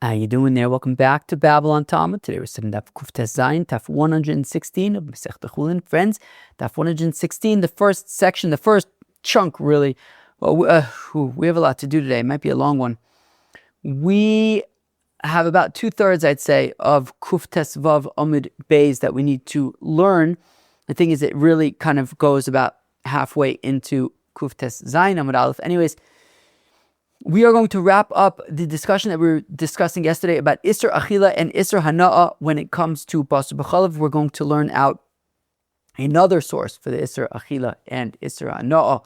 How you doing there? Welcome back to Babble on Talmud. Today we're studying Daf Zayin, Daf 116 of Masechta Chullin. Friends, Daf 116, the first section, the first chunk really. Well, we have a lot to do today. It might be a long one. We have about 2/3, I'd say, of Kuftes Vav Amud Beis that we need to learn. The thing is, it really kind of goes about halfway into Kuftes Zayin Amud Aleph. Anyways, we are going to wrap up the discussion that we were discussing yesterday about Issur achila and Issur hana'ah when it comes to basar bechalav. We're going to learn out another source for the Issur achila and Issur hana'ah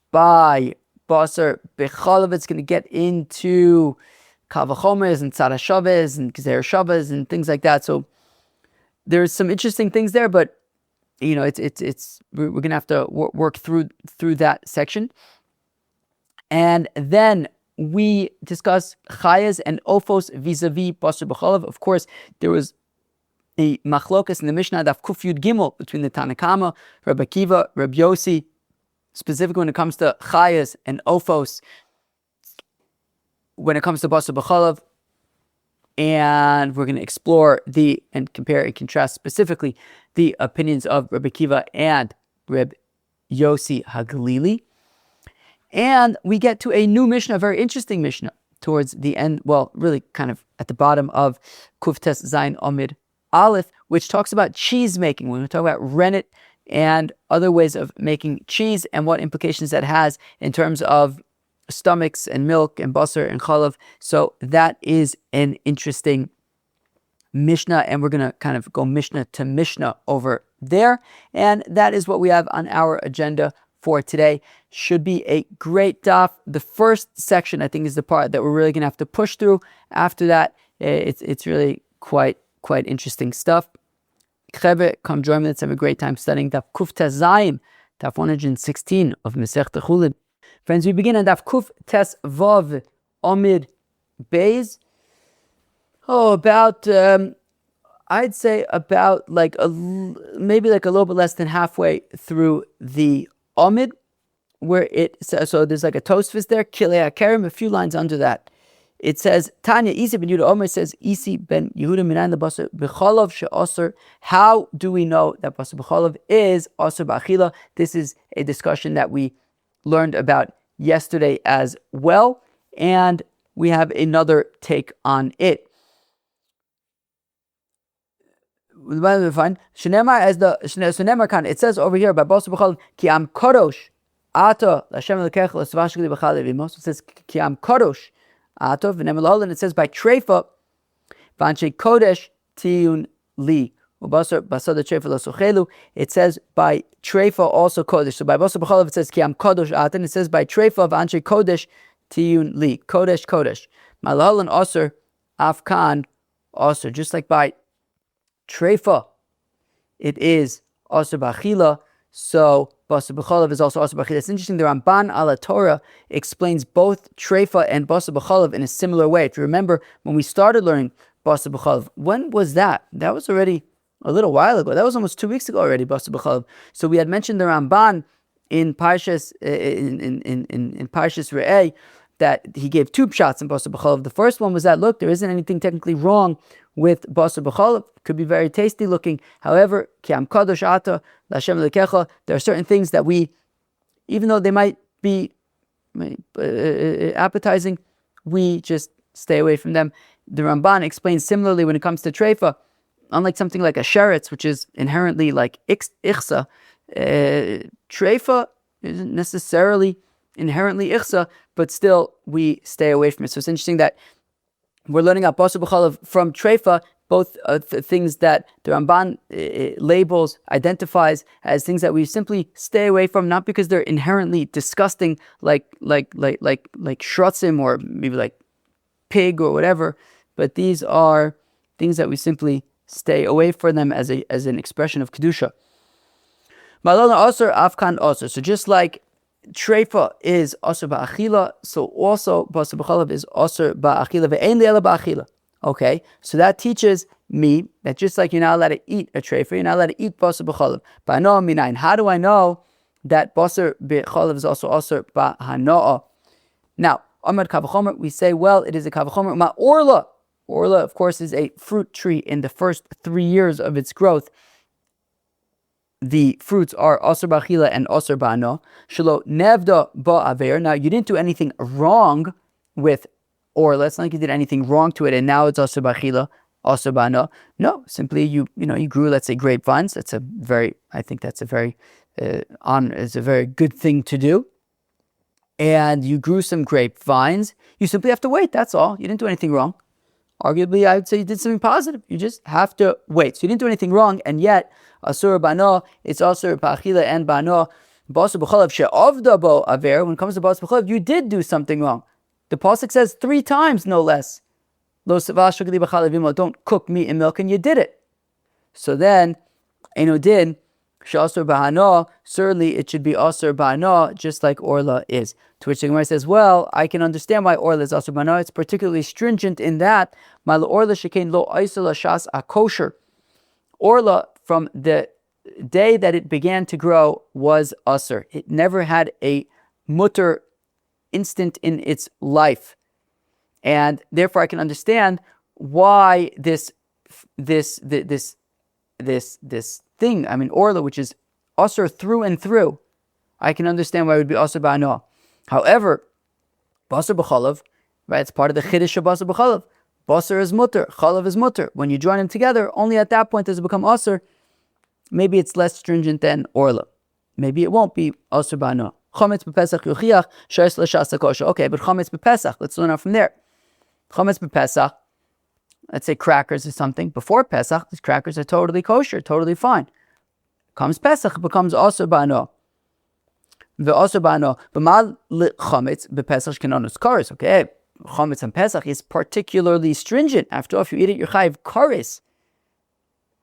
by basar bechalav. It's going to get into kal v'chomer and tzara shavez and gezer shavez and things like that. So there's some interesting things there, but you know, we're going to have to work through that section. And then we discuss Chayas and ofos vis-à-vis basar bechalav. Of course, there was a machlokas in the Mishnah Daf Kuf Yud Gimel between the Tanna Kama, Rabbi Akiva, Rabbi Yossi, specifically when it comes to Chayas and ofos, when it comes to basar bechalav. And we're going to explore and compare and contrast specifically the opinions of Rabbi Akiva and Rabbi Yossi Hagalili. And we get to a new Mishnah, a very interesting Mishnah, towards the end, well, really kind of at the bottom of Kuftes Zayin Amud Aleph, which talks about cheese making. We're going to talk about rennet and other ways of making cheese and what implications that has in terms of stomachs and milk and basar and chalav. So that is an interesting Mishnah, and we're going to kind of go Mishnah to Mishnah over there. And that is what we have on our agenda for today. Should be a great daf. The first section, I think, is the part that we're really going to have to push through. After that, it's really quite interesting stuff. Chebe, come join me. Let's have a great time studying Daf Kuftes Zayin, Daf 116 of Masechta Chullin. Friends, we begin on Daf Kuftes Vav Amud Beis. I'd say about maybe a little bit less than halfway through the Amud, where it says, so there's like a tosfos there, Kilei HaKerem, a few lines under that. It says, Tanya, Isi ben Yehuda Omer says, Isi ben Yehuda minayin lebasar bechalav she'asur. How do we know that basar bechalav is asur ba'achila? This is a discussion that we learned about yesterday as well, and we have another take on it. It says over here about basar bechalav, ki am kadosh ato l'Hashem Elokecha l'svashkili bechalav imos. It says ki am kadosh ato v'nem l'ol, and it says by treifa v'anshe kodesh tiyun li u'basar basar treifa l'sochelu. It says by treifa also kodesh. So by basar bechalav it says ki am kadosh ato, and it says by treifa v'anshe kodesh tiyun li, kodesh. Malahol and asur afkan asur, just like by treifa it is asur b'achila, so basar bechalav is also asur b'achila. It's interesting, the Ramban ala Torah explains both treifa and basar bechalav in a similar way. If you remember, when we started learning basar bechalav, when was that? That was already a little while ago. That was almost 2 weeks ago already, basar bechalav. So we had mentioned the Ramban in Parshas in Parshas Re'eh that he gave 2 pshatos in basar bechalav. The first one was that, look, there isn't anything technically wrong with basar bechalav. Could be very tasty looking. However, ki am kadosh ata l'Hashem Elokecha, there are certain things that we, even though they might be appetizing, we just stay away from them. The Ramban explains similarly when it comes to treifa, unlike something like a sheretz, which is inherently like ichsa, treifa isn't necessarily inherently ichsa, but still we stay away from it. So it's interesting that we're learning about basar bechalav from treifa, both things that the Ramban labels, identifies as things that we simply stay away from, not because they're inherently disgusting, like shrotzim or maybe like pig or whatever, but these are things that we simply stay away from them as an expression of kedusha. Malala asur afkan asur. So just like treifa is asur ba'achila, so also basar bechalav is asur ba'achila ve'ein li'ela ba'achila. Okay, so that teaches me that just like you're not allowed to eat a treifa, you're not allowed to eat basar bechalav. Ba'hana'ah minayin. How do I know that basar bechalav is also asur ba'hana'ah? Now, Amad kavachomer, we say, well, it is a kavachomer. Ma'orla Orla, of course, is a fruit tree. In the first 3 years of its growth, the fruits are asur b'achila and asur b'ano. Shelo nevda ba'aver. Now, you didn't do anything wrong with orla. It's not like you did anything wrong to it, and now it's asur b'achila, asur b'ano. No, simply you grew, let's say, grapevines. It's a very good thing to do. And you grew some grapevines. You simply have to wait. That's all. You didn't do anything wrong. Arguably, I would say you did something positive. You just have to wait. So you didn't do anything wrong, and yet asur b'ano, it's asur b'achila and b'ano. Basar bechalav she'avda bo aver. When it comes to basar bechalav, you did do something wrong. The pasuk says 3 times, no less. Lo sevash shogli b'chalavim. Don't cook meat and milk, and you did it. So then, eno din she'asur b'hano. Certainly, it should be asur b'hano, just like orla is. To which the Gemara says, well, I can understand why orla is asur b'hano. It's particularly stringent in that mal orla shekein lo isla shas a kosher. Orla, from the day that it began to grow, was asur. It never had a mutter instant in its life, and therefore I can understand why this thing, orla, which is asur through and through, I can understand why it would be asur b'ano. However, basar bechalav, right? It's part of the chiddush of basar bechalav. Basar is mutter, chalav is mutter. When you join them together, only at that point does it become asur. Maybe it's less stringent than orla. Maybe it won't be asur b'ano. Chametz b'Pesach yuchiach shayes l'shas kosher. Okay, but chametz b'Pesach, let's learn out from there. Chametz b'Pesach, let's say crackers or something. Before Pesach, these crackers are totally kosher, totally fine. Comes Pesach, it becomes asur b'ano. Ve'asur b'ano. B'mal chametz b'Pesach kenonus kares. Okay, chametz on Pesach is particularly stringent. After all, if you eat it, you're chayiv kares.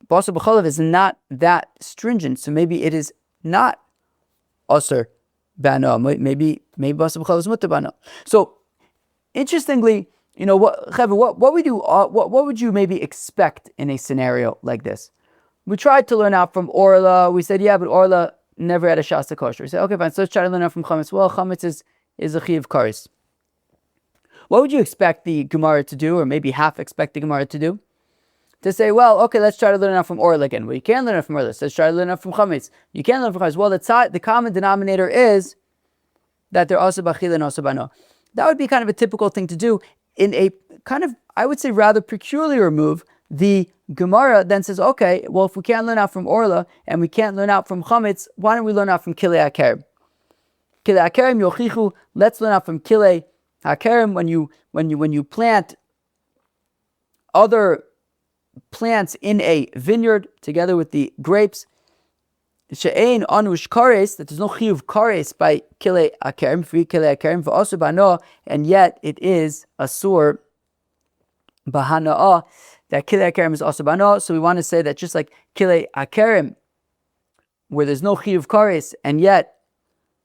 Basar b'chalav is not that stringent, so maybe it is not asur b'ano. Maybe basar b'chalav is mutter b'ano. So, interestingly, what we do? What would you maybe expect in a scenario like this? We tried to learn out from orla. We said, yeah, but orla never had a shas kosher. We said, okay, fine. So let's try to learn out from chametz. Well, chametz is a chiv kares. What would you expect the Gemara to do, or maybe half expect the Gemara to do? To say, well, okay, let's try to learn out from orla again. Well, you can't learn out from orla. So let's try to learn out from chametz. You can't learn from chametz. Well, the common denominator is that they're asur b'achila and asur b'ano. That would be kind of a typical thing to do. In a kind of, I would say, rather peculiar move, the Gemara then says, okay, well, if we can't learn out from orla and we can't learn out from chametz, why don't we learn out from kilei hakerem? Kilei hakerem yochichu. Let's learn out from kilei hakerem. When you plant other plants in a vineyard together with the grapes, she'ein anush kares, that there's no chiyuv kares by kilei hakerem, free kilei hakerem v'asur b'hano, and yet it is asur b'hana'ah, that kilei hakerem is asur b'hano. So we want to say that just like kilei hakerem, where there's no chiyuv kares, and yet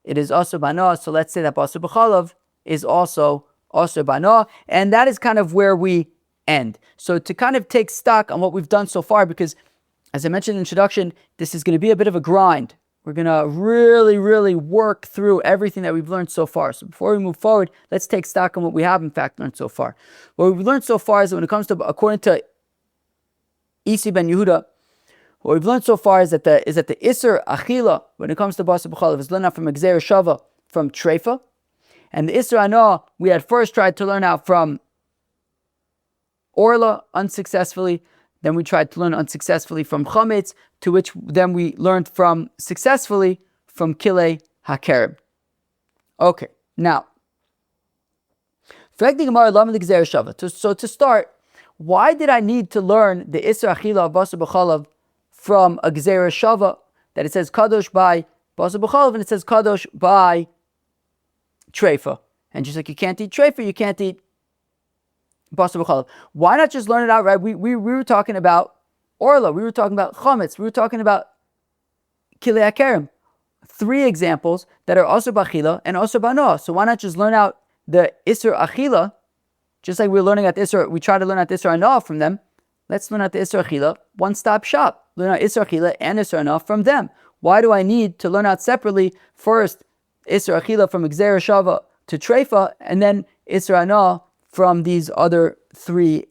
it is asur b'hano, so let's say that basar b'chalav is also asur b'hano, and that is kind of where we end. So to kind of take stock on what we've done so far, because as I mentioned in the introduction, this is going to be a bit of a grind. We're going to really, really work through everything that we've learned so far. So before we move forward, let's take stock on what we have in fact learned so far. What we've learned so far is that when it comes to, according to Isi ben Yehuda, what we've learned so far is that the Issur achila, when it comes to basar bechalav, is learned out from Gzeira Shava, from Treifa. And the Issur hana'ah, we had first tried to learn out from orla unsuccessfully. Then we tried to learn unsuccessfully from chametz, to which then we learned from successfully from kilei hakerem. Okay, now, so to start, why did I need to learn the Issur achila of basar b'chalav from a Gzeira Shava, that it says kadosh by basar b'chalav and it says kadosh by treifa? And just like you can't eat treifa, you can't eat basar b'chalav. Why not just learn it outright? We were talking about orla, we were talking about chametz, we were talking about kilei hakerem. 3 examples that are asur b'achila and asur b'hano. So why not just learn out the Issur achila, just like we're learning at the Issur, we try to learn out the Issur hana'ah from them. Let's learn out the Issur achila, one-stop shop. Learn out Issur achila and Issur hana'ah from them. Why do I need to learn out separately first Issur achila from Gzeira Shava to treifa, and then Issur hana'ah from these other 3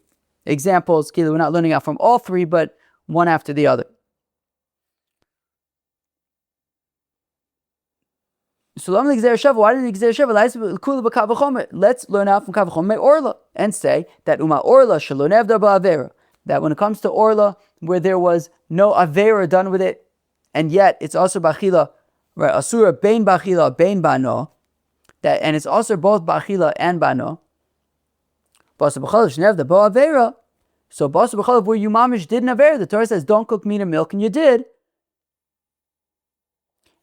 examples. We're not learning out from all three, but one after the other. So why didn't Let's learn out from Kavachomer Orla and say that Uma Orla Shalonevda Ba'avera. That when it comes to Orla, where there was no Avera done with it, and yet it's also Bachila, right? Asura Bain Bachila, Bain Bano. That, and it's also both Bachila and Bano. Basar bechalav Shnevda Ba'avera. So basar bechalav, where you mamish did an Avera, the Torah says don't cook meat and milk, and you did.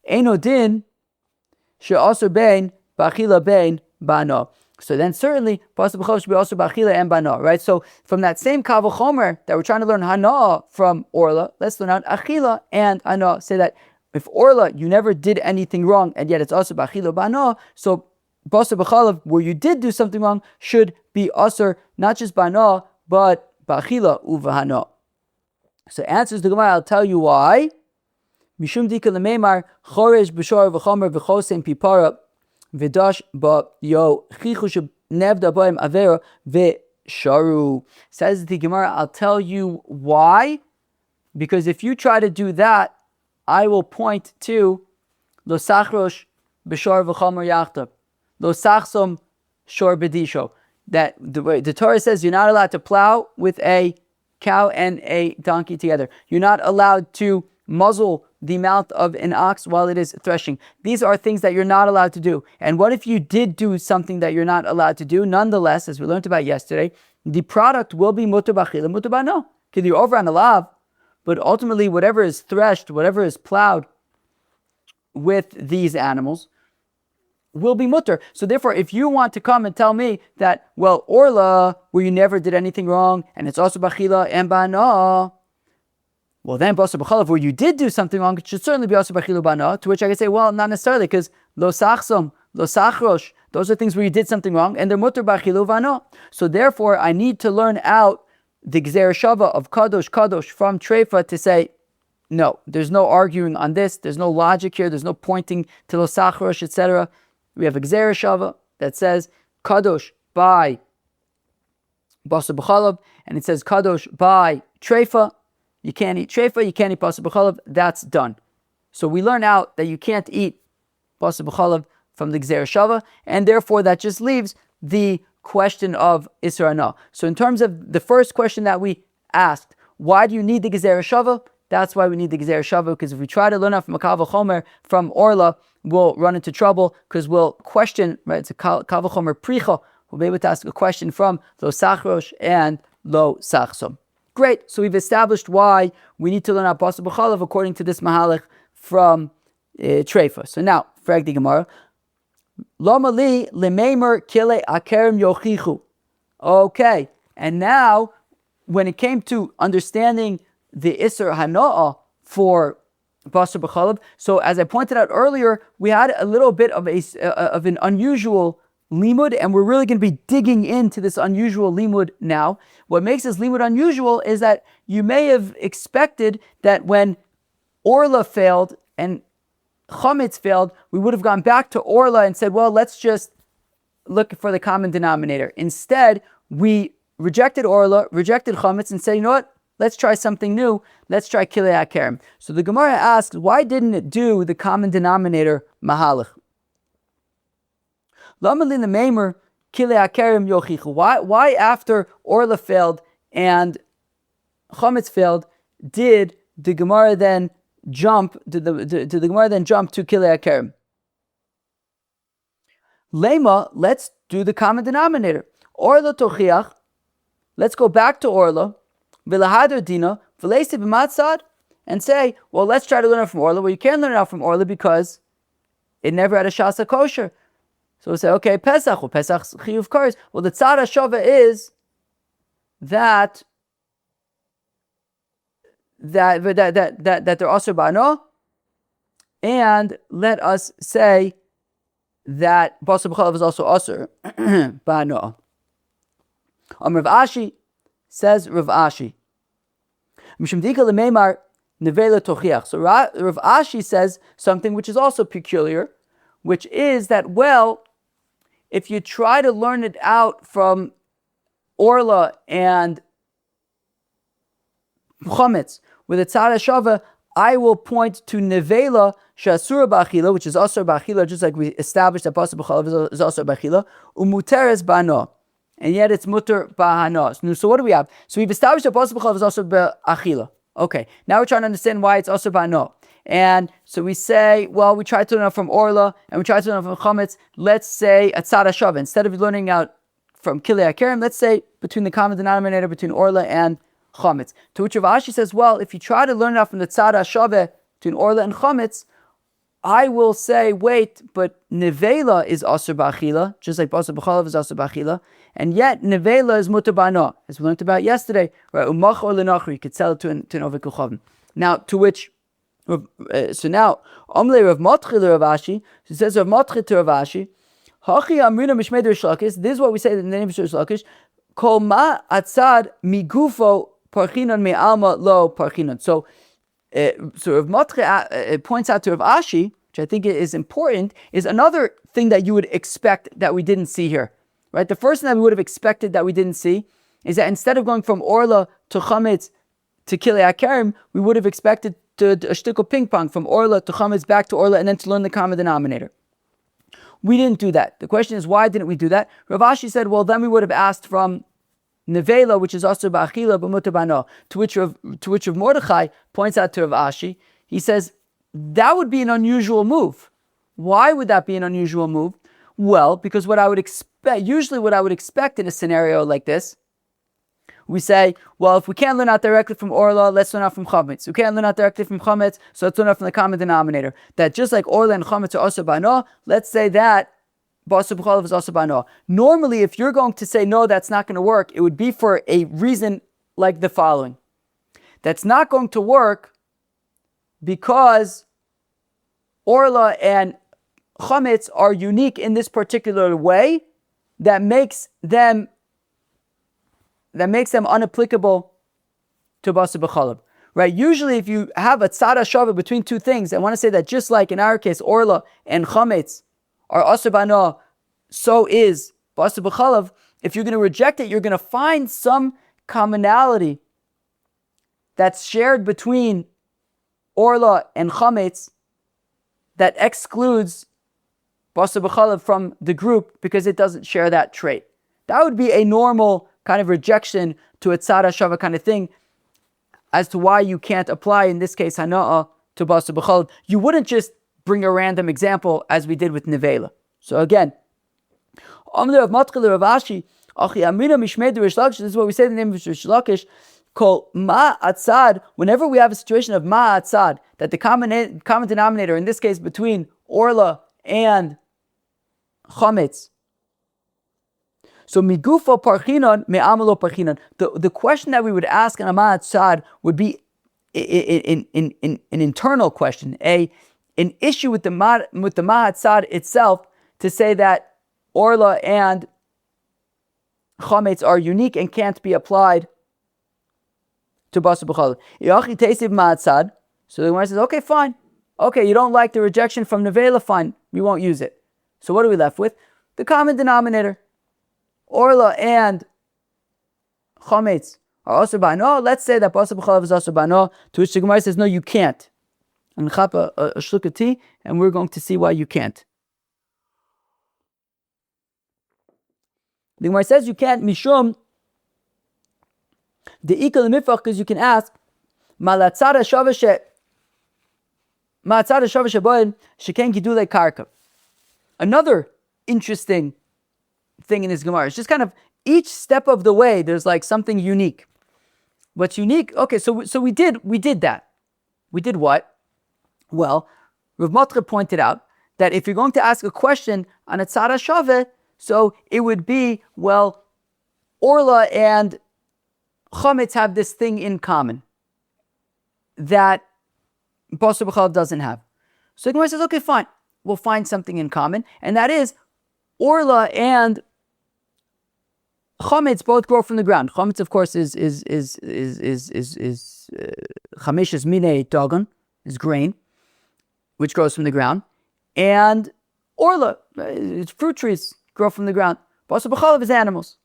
Eino din. Also bain bachila bain bano. So then certainly basar bechalav should be also bachila and bano, right? So from that same kavul chomer that we're trying to learn hana'ah from Orla, let's learn out achila and hana'ah. Say that if Orla you never did anything wrong and yet it's also bachila bano, so basar bechalav where you did do something wrong should be also not just bano but bachila uvahano. So answers the Gemara. I'll tell you why. Mishum dika lemeimar choresh b'shor v'chomer v'chosem pipara v'dash ba yo chichu nevda b'hem avera v'sharu. Says the Gemara, I'll tell you why. Because if you try to do that, I will point to lo sachrosh b'shor v'chomer yachtav, lo sachsom shor b'disho. That the Torah says you're not allowed to plow with a cow and a donkey together. You're not allowed to muzzle the mouth of an ox while it is threshing. These are things that you're not allowed to do. And what if you did do something that you're not allowed to do? Nonetheless, as we learned about yesterday, the product will be mutar b'achila, mutar b'ano. Because you're over on the lav, but ultimately whatever is threshed, whatever is plowed with these animals will be mutar. So therefore, if you want to come and tell me that, well, Orla, where you never did anything wrong, and it's also b'achila and b'ano, well, then basar b'chalav, where you did do something wrong, it should certainly be also b'chilu b'ana. To which I can say, well, not necessarily, because lo sachsom, lo sachrosh, those are things where you did something wrong, and they're mutar b'chilu b'ana. So therefore, I need to learn out the gzer shava of kadosh kadosh from treifa to say, no, there's no arguing on this. There's no logic here. There's no pointing to lo sachrosh, etc. We have a gzer shava that says kadosh by basar b'chalav, and it says kadosh by treifa. You can't eat treifa, you can't eat basar b'chalav, that's done. So we learn out that you can't eat basar b'chalav from the gzer shava, and therefore that just leaves the question of Issur hana'ah. So in terms of the first question that we asked, why do you need the gzer shava? That's why we need the gzer shava, because if we try to learn out from a kavul chomer, from Orla, we'll run into trouble, because we'll question, right, it's a kavul chomer pricha, we'll be able to ask a question from lo sachrosh and lo sachsom. Great, so we've established why we need to learn out basar b'chalav according to this mahalach from treifa. So now, frag the Gemara, Lama li lemeimer kile akerim yochichu. Okay, and now when it came to understanding the Issur hana'ah for basar b'chalav, so as I pointed out earlier, we had a little bit of an unusual limud, and we're really going to be digging into this unusual limud now. What makes this limud unusual is that you may have expected that when Orla failed and Chametz failed, we would have gone back to Orla and said, well, let's just look for the common denominator. Instead, we rejected Orla, rejected Chametz, and said, you know what? Let's try something new. Let's try Kilei HaKerem. So the Gemara asks, why didn't it do the common denominator mahalach? Why after Orla failed and Chametz failed did the Gemara then jump to Kilei HaKerem? Lema, let's do the common denominator. Orla tochiach. Let's go back to Orla. V'lahadar dina v'leisi b'matzad, and say, well, let's try to learn it from Orla. Well, you can't learn it out from Orla because it never had a shasa kosher. So we say, okay, Pesach, well, Pesach's chiyuv kares. Well, the tzad hashava is that they're also bano, and let us say that basar b'chalav is also asur bano. Rav Ashi says Rav Ashi. So Rav Ashi says something which is also peculiar, which is that, well, if you try to learn it out from Orla and chametz with a tzad hashava, I will point to nevela she'asura b'achila, which is asur b'achila, just like we established that basar bechalav is asur b'achila, umuteres b'hana, and yet it's muter b'hana. So what do we have? So we've established that basar bechalav is asur b'achila. Okay, now we're trying to understand why it's asur b'hana. And so we say, well, we try to learn out from orla, and we try to learn out from chametz. Let's say a tzad hashava. Instead of learning out from kilei hakerim, let's say between the common denominator between orla and chametz. To which Rav Ashi says, well, if you try to learn it out from the tzad hashava between orla and chametz, I will say, wait, but nevela is asur b'achila, just like basar bechalav is asur b'achila, and yet nevela is muter b'hana, as we learned about yesterday. Right? Umach or lenachri, you could sell it to an oved kuchavim. Now, to which, so now, Omle Rav Matchil Rav Ashi, so says Rav Matchil to Rav Ashi, Hachi Amrina Mishmei Rish Lakish. This is what we say in the name of Rish Lakish. Kol ma atzad migufo parchinon me alma lo parchinon. So Rav Matchil points out to Rav Ashi, which I think is important, is another thing that you would expect that we didn't see here. Right? The first thing that we would have expected that we didn't see is that instead of going from orla to chametz to kilei hakerim, we would have expected to a shtickle ping pong from orla to chametz back to orla and then to learn the common denominator. We didn't do that. The question is, why didn't we do that? Rav Ashi said, well, then we would have asked from nevela, which is asur b'achila b'muter b'hana, to which Rav Mordechai points out to Rav Ashi. He says, that would be an unusual move. Why would that be an unusual move? Well, because what I would expect in a scenario like this, we say, well, if we can't learn out directly from orla, let's learn out from chametz. We can't learn out directly from chametz, so let's learn out from the common denominator. That just like orla and chametz are asur b'hana, let's say that basar b'chalav is asur b'hana. Normally, if you're going to say, no, that's not going to work, it would be for a reason like the following. That's not going to work because orla and chametz are unique in this particular way that makes them unapplicable to basar b'chalav, right? Usually, if you have a tzad hashava between two things, I want to say that just like in our case, orla and chametz are asur b'hana, so is basar b'chalav. If you're going to reject it, you're going to find some commonality that's shared between orla and chametz that excludes basar b'chalav from the group because it doesn't share that trait. That would be a normal kind of rejection to a tzad hashava kind of thing as to why you can't apply, in this case, hana'ah to basar b'chalav. You wouldn't just bring a random example as we did with nevela. So again, this is what we say in the name of Rish Lakish, called ma atzad, whenever we have a situation of ma atzad, that the common denominator, in this case between orla and chametz, so migufo parchinon me'amalo parchinon. The question that we would ask on a ma'atzad would be an internal question, an issue with the ma'atzad itself, to say that orla and chametz are unique and can't be applied to basar b'chalav. Yachi teisiv ma'atzad. So the Gemara says, okay, fine. Okay, you don't like the rejection from nevela, fine. We won't use it. So what are we left with? The common denominator. Orla and chametz are asur b'hana. Let's say that basar b'chalav is asur b'hana, to which the Gemara says, no, you can't. And chap a shluck of tea, and we're going to see why you can't. The Gemara says you can't, mishum the ikal mifach, because you can ask, malatzad hashava sheboin sheken gidulei karka. Another interesting thing in his Gemara. It's just kind of each step of the way there's like something unique. What's unique? Okay, so we did that. We did what? Well, Rav Matchil pointed out that if you're going to ask a question on a tzad hashava, so it would be, well, orla and chametz have this thing in common that basar b'chalav doesn't have. So the Gemara says, okay, fine, we'll find something in common, and that is orla and chametz both grow from the ground. Chametz, of course, is chameshes minei dagon, is grain, which grows from the ground, and orla, it's fruit trees, grow from the ground. Basar b'chalav is animals.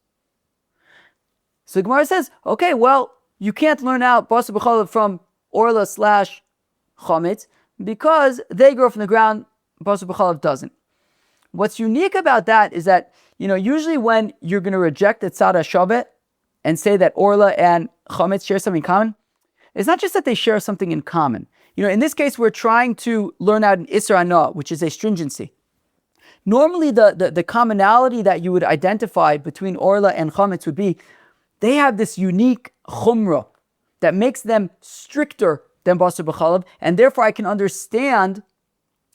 So the Gemara says, okay, well, you can't learn out basar bechalav from orla / chametz because they grow from the ground, basar bechalav doesn't. What's unique about that is that, usually when you're going to reject the tzad hashaveh and say that orla and chametz share something in common, it's not just that they share something in common. In this case, we're trying to learn out an Issur hana'ah, which is a stringency. Normally, the commonality that you would identify between orla and chametz would be they have this unique chumrah that makes them stricter than basar bechalav, and therefore I can understand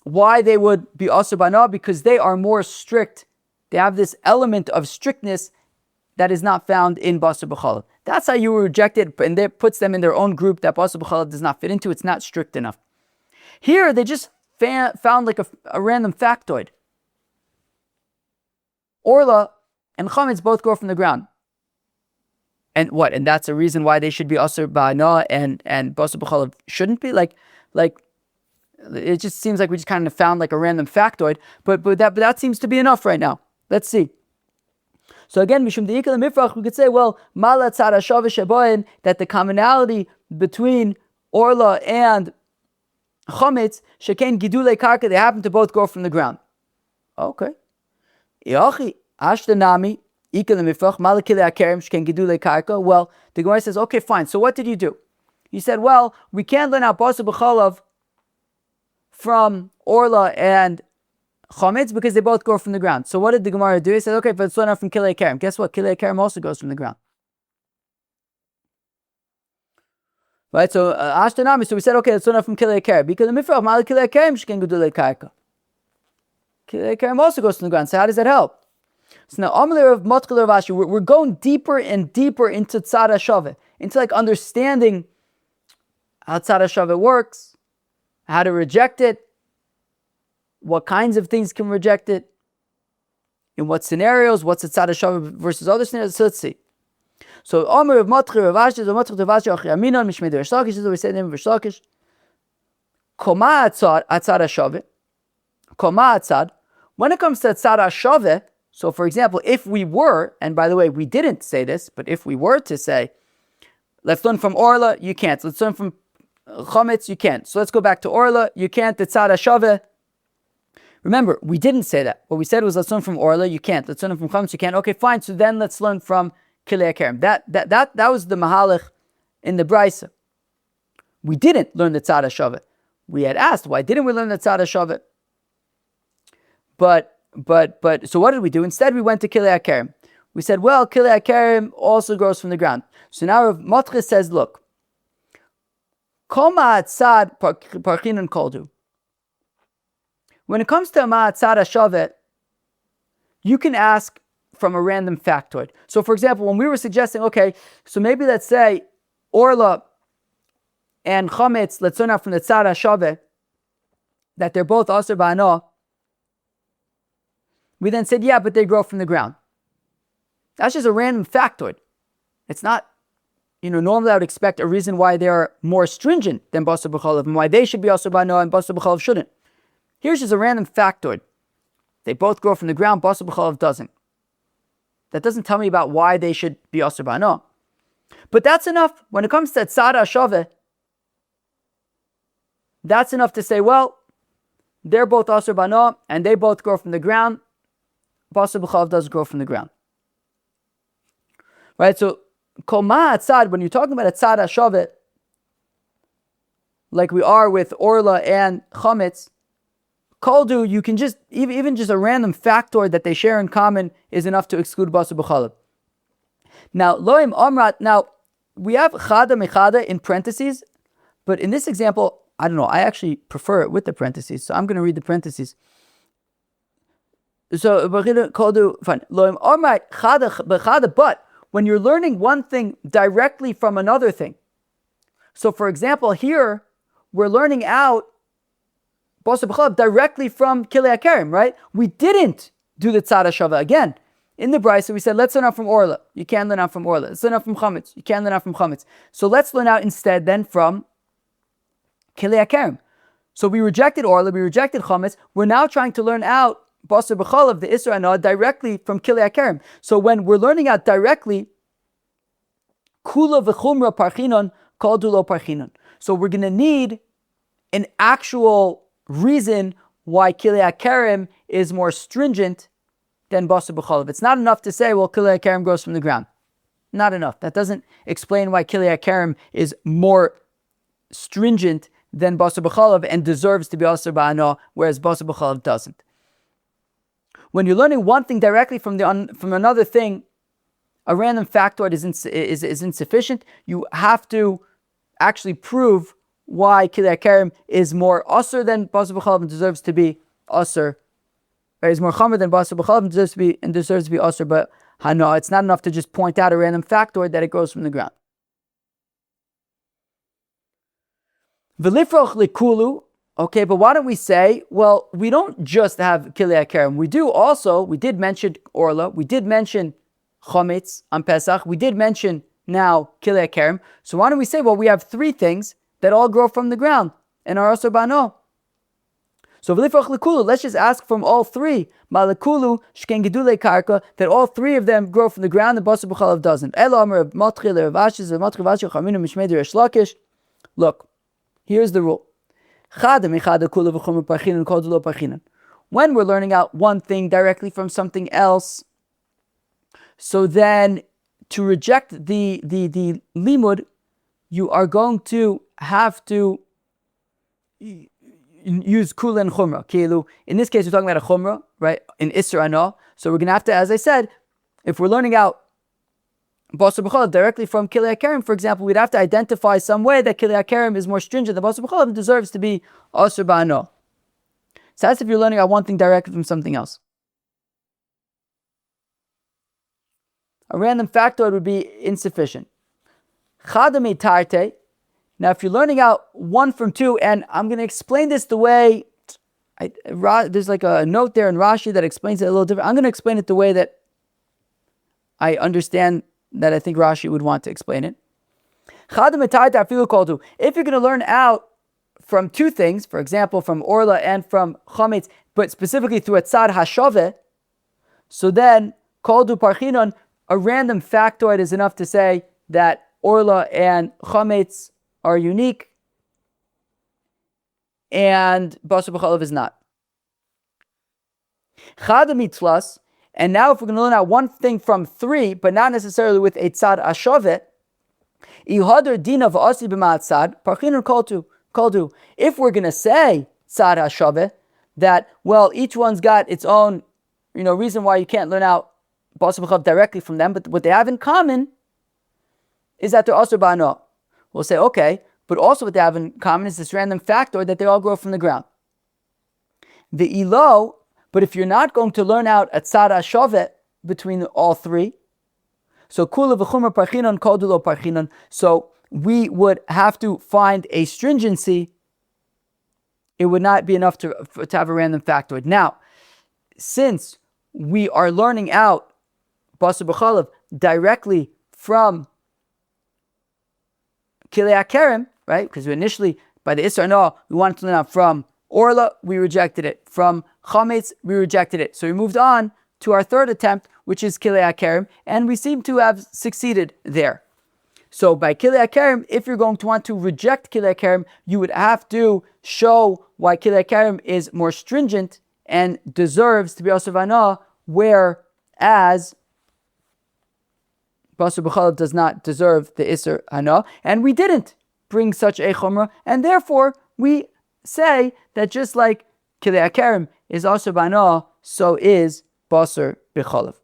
why they would be asur b'hana'ah, because they are more strict. They have this element of strictness that is not found in basar b'chalav. That's how you would reject it, and that puts them in their own group that basar b'chalav does not fit into. It's not strict enough. Here, they just found like a random factoid. Orla and chametz both grow from the ground. And what? And that's a reason why they should be asur b'hana'ah and basar b'chalav shouldn't be? Like, it just seems like we just kind of found like a random factoid, but that seems to be enough right now. Let's see. So again, mishum de'ikal mifrach, we could say, well, mala tzad hashaveh sheboin, that the commonality between orla and chametz, sheken gidulei karka, they happen to both grow from the ground. Okay. Yachi ashtanami ikal mifrach mala kilei akerim sheken gidulei karka. Well, the Gemara says, okay, fine. So what did you do? You said, well, we can't learn out basar b'chalav from orla and chametz because they both grow from the ground. So what did the Gemara do? He said, okay, but let's learn out from kilei karim. Guess what? Kilei karim also goes from the ground. Right? So ashtanami. So we said, okay, let's learn out from kilei karim because the mifrach mal kilei karim sheken gedulei karka. Kilei karim also goes from the ground. So how does that help? So now Amalei of Matchil Rav Ashi, we're going deeper and deeper into tzad hashaveh, into like understanding how tzad hashaveh works, how to reject it, what kinds of things can reject it, in what scenarios, what's a tzad hashaveh versus other scenarios. So let's see. So Omer of Matchil Rav Ashi, the Matchil Rav Ashi, Achri Aminon, Mishmei Rish Lakish, this is what we say in Rish Lakish. Koma atzad hashaveh, Koma atzad. When it comes to tzad hashaveh, so for example, if we were, and by the way, we didn't say this, but if we were to say, let's learn from orla, you can't. Let's learn from chametz, you can't. So let's go back to orla, you can't. The tzad hashaveh. Remember, we didn't say that. What we said was, let's learn from orla, you can't. Let's learn from chametz, you can't. Okay, fine. So then let's learn from kilei karim. That was the mahalach in the brisa. We didn't learn the tzad hashaveh. We had asked, why didn't we learn the tzad hashaveh? But so what did we do? Instead, we went to kilei karim. We said, well, kilei karim also grows from the ground. So now Rav Matchil says, look, kol ma'atzad parchinan koldu. When it comes to ma'atzad hashaveh, you can ask from a random factoid. So for example, when we were suggesting, okay, so maybe let's say orla and chametz, let's learn out from the tzad hashaveh that they're both asur b'hana'ah. We then said, yeah, but they grow from the ground. That's just a random factoid. It's not, normally I would expect a reason why they are more stringent than basar b'chalav and why they should be asur b'hana'ah and basar b'chalav shouldn't. Here's just a random factoid. They both grow from the ground, basar b'chalav doesn't. That doesn't tell me about why they should be asur b'hana'ah. But that's enough. When it comes to tzad hashaveh, that's enough to say, well, they're both asur b'hana'ah and they both grow from the ground. Basar b'chalav doesn't grow from the ground. Right? So, kol ma'atzad, when you're talking about a tzad hashaveh, like we are with orla and chametz, koldu, you can just, even just a random factoid that they share in common is enough to exclude basar b'chalav. Now, loim amrat, now, we have chada mechada in parentheses, but in this example, I don't know, I actually prefer it with the parentheses, so I'm going to read the parentheses. So, fine. But when you're learning one thing directly from another thing, so for example, here we're learning out basar b'chalav directly from kilei karim, right? We didn't do the tzad hashaveh again. In the brisa, we said, let's learn out from orla. You can't learn out from orla. Let's learn out from chametz. You can't learn out from chametz. So let's learn out instead then from kilei karim. So we rejected orla, we rejected chametz. We're now trying to learn out basar b'chalav, the Issur hana'ah, directly from kilei karim. So when we're learning out directly Kula v'chumra parchinon, kol dulo parchinon. So we're going to need an actual reason why kilei karim is more stringent than basar bechalav. It's not enough to say, well, kilei karim grows from the ground. Not enough. That doesn't explain why kilei karim is more stringent than basar bechalav and deserves to be asur ba'ano, whereas basar bechalav doesn't. When you're learning one thing directly from another thing, a random factoid is insufficient. You have to actually prove why kilei karim is more asur than basar bechalav and deserves to be asur. Is more chamer than basar bechalav and deserves to be asur. But hana'ah, it's not enough to just point out a random factoid that it grows from the ground. V'lifroch likulu. Okay, but why don't we say, well, we don't just have kilei karim. We did mention orla, we did mention chometz on Pesach, we did mention now kilei karim. So why don't we say, well, we have three things that all grow from the ground and are asur ba'ano. So v'lifroch likulu, let's just ask from all three, malakulu shken gedulei karka, that all three of them grow from the ground and basar bechalav doesn't. Elo amar matchil ravashi matchil vashi chaminu mishmei resh lakish. Look, here's the rule. When we're learning out one thing directly from something else, so then to reject the limud, you are going to have to use kula and chumra. In this case, we're talking about a chumra, right? In Issur hana'ah. So we're going to have to, as I said, if we're learning out basar bechalav directly from kilei karim, for example, we'd have to identify some way that kilei karim is more stringent than basar bechalav and deserves to be asur ba'ano. So that's if you're learning out one thing directly from something else. A random factoid would be insufficient. Chadami tarte. Now, if you're learning out one from two, and I'm going to explain this the way, there's like a note there in Rashi that explains it a little different. I'm going to explain it the way that I understand that I think Rashi would want to explain it. If you're going to learn out from two things, for example, from orla and from chometz, but specifically through a tzad hashaveh, so then kol du parchinon, a random factoid is enough to say that orla and chometz are unique and basar bechalav is not. Chadamitlas. And now if we're going to learn out one thing from three, but not necessarily with a tzad ashavet, ihadar dina v'asi b'ma'atzad, parchinun koldu. If we're going to say tzad ashavet, that, well, each one's got its own, reason why you can't learn out basar b'chalav directly from them, but what they have in common is that they're asur ba'ano. We'll say, okay, but also what they have in common is this random factor that they all grow from the ground. The ilo. But if you're not going to learn out a tzad hashavet between all three, so kula v'chumra parchinon kol dulo parchinon, so we would have to find a stringency. It would not be enough to have a random factoid. Now, since we are learning out basar bechalav directly from kilei karim, right? Because initially by the Issur hana'ah we wanted to learn out from orla, we rejected it. From chometz, we rejected it. So we moved on to our third attempt, which is kilei karim, and we seem to have succeeded there. So by kilei karim, if you're going to want to reject kilei karim, you would have to show why kilei karim is more stringent and deserves to be asur ba'ano, whereas basar bechalav does not deserve the Issur hana'ah, and we didn't bring such a chumrah, and therefore we say that just like kilei karim is asur ba'ano, so is basar bechalav.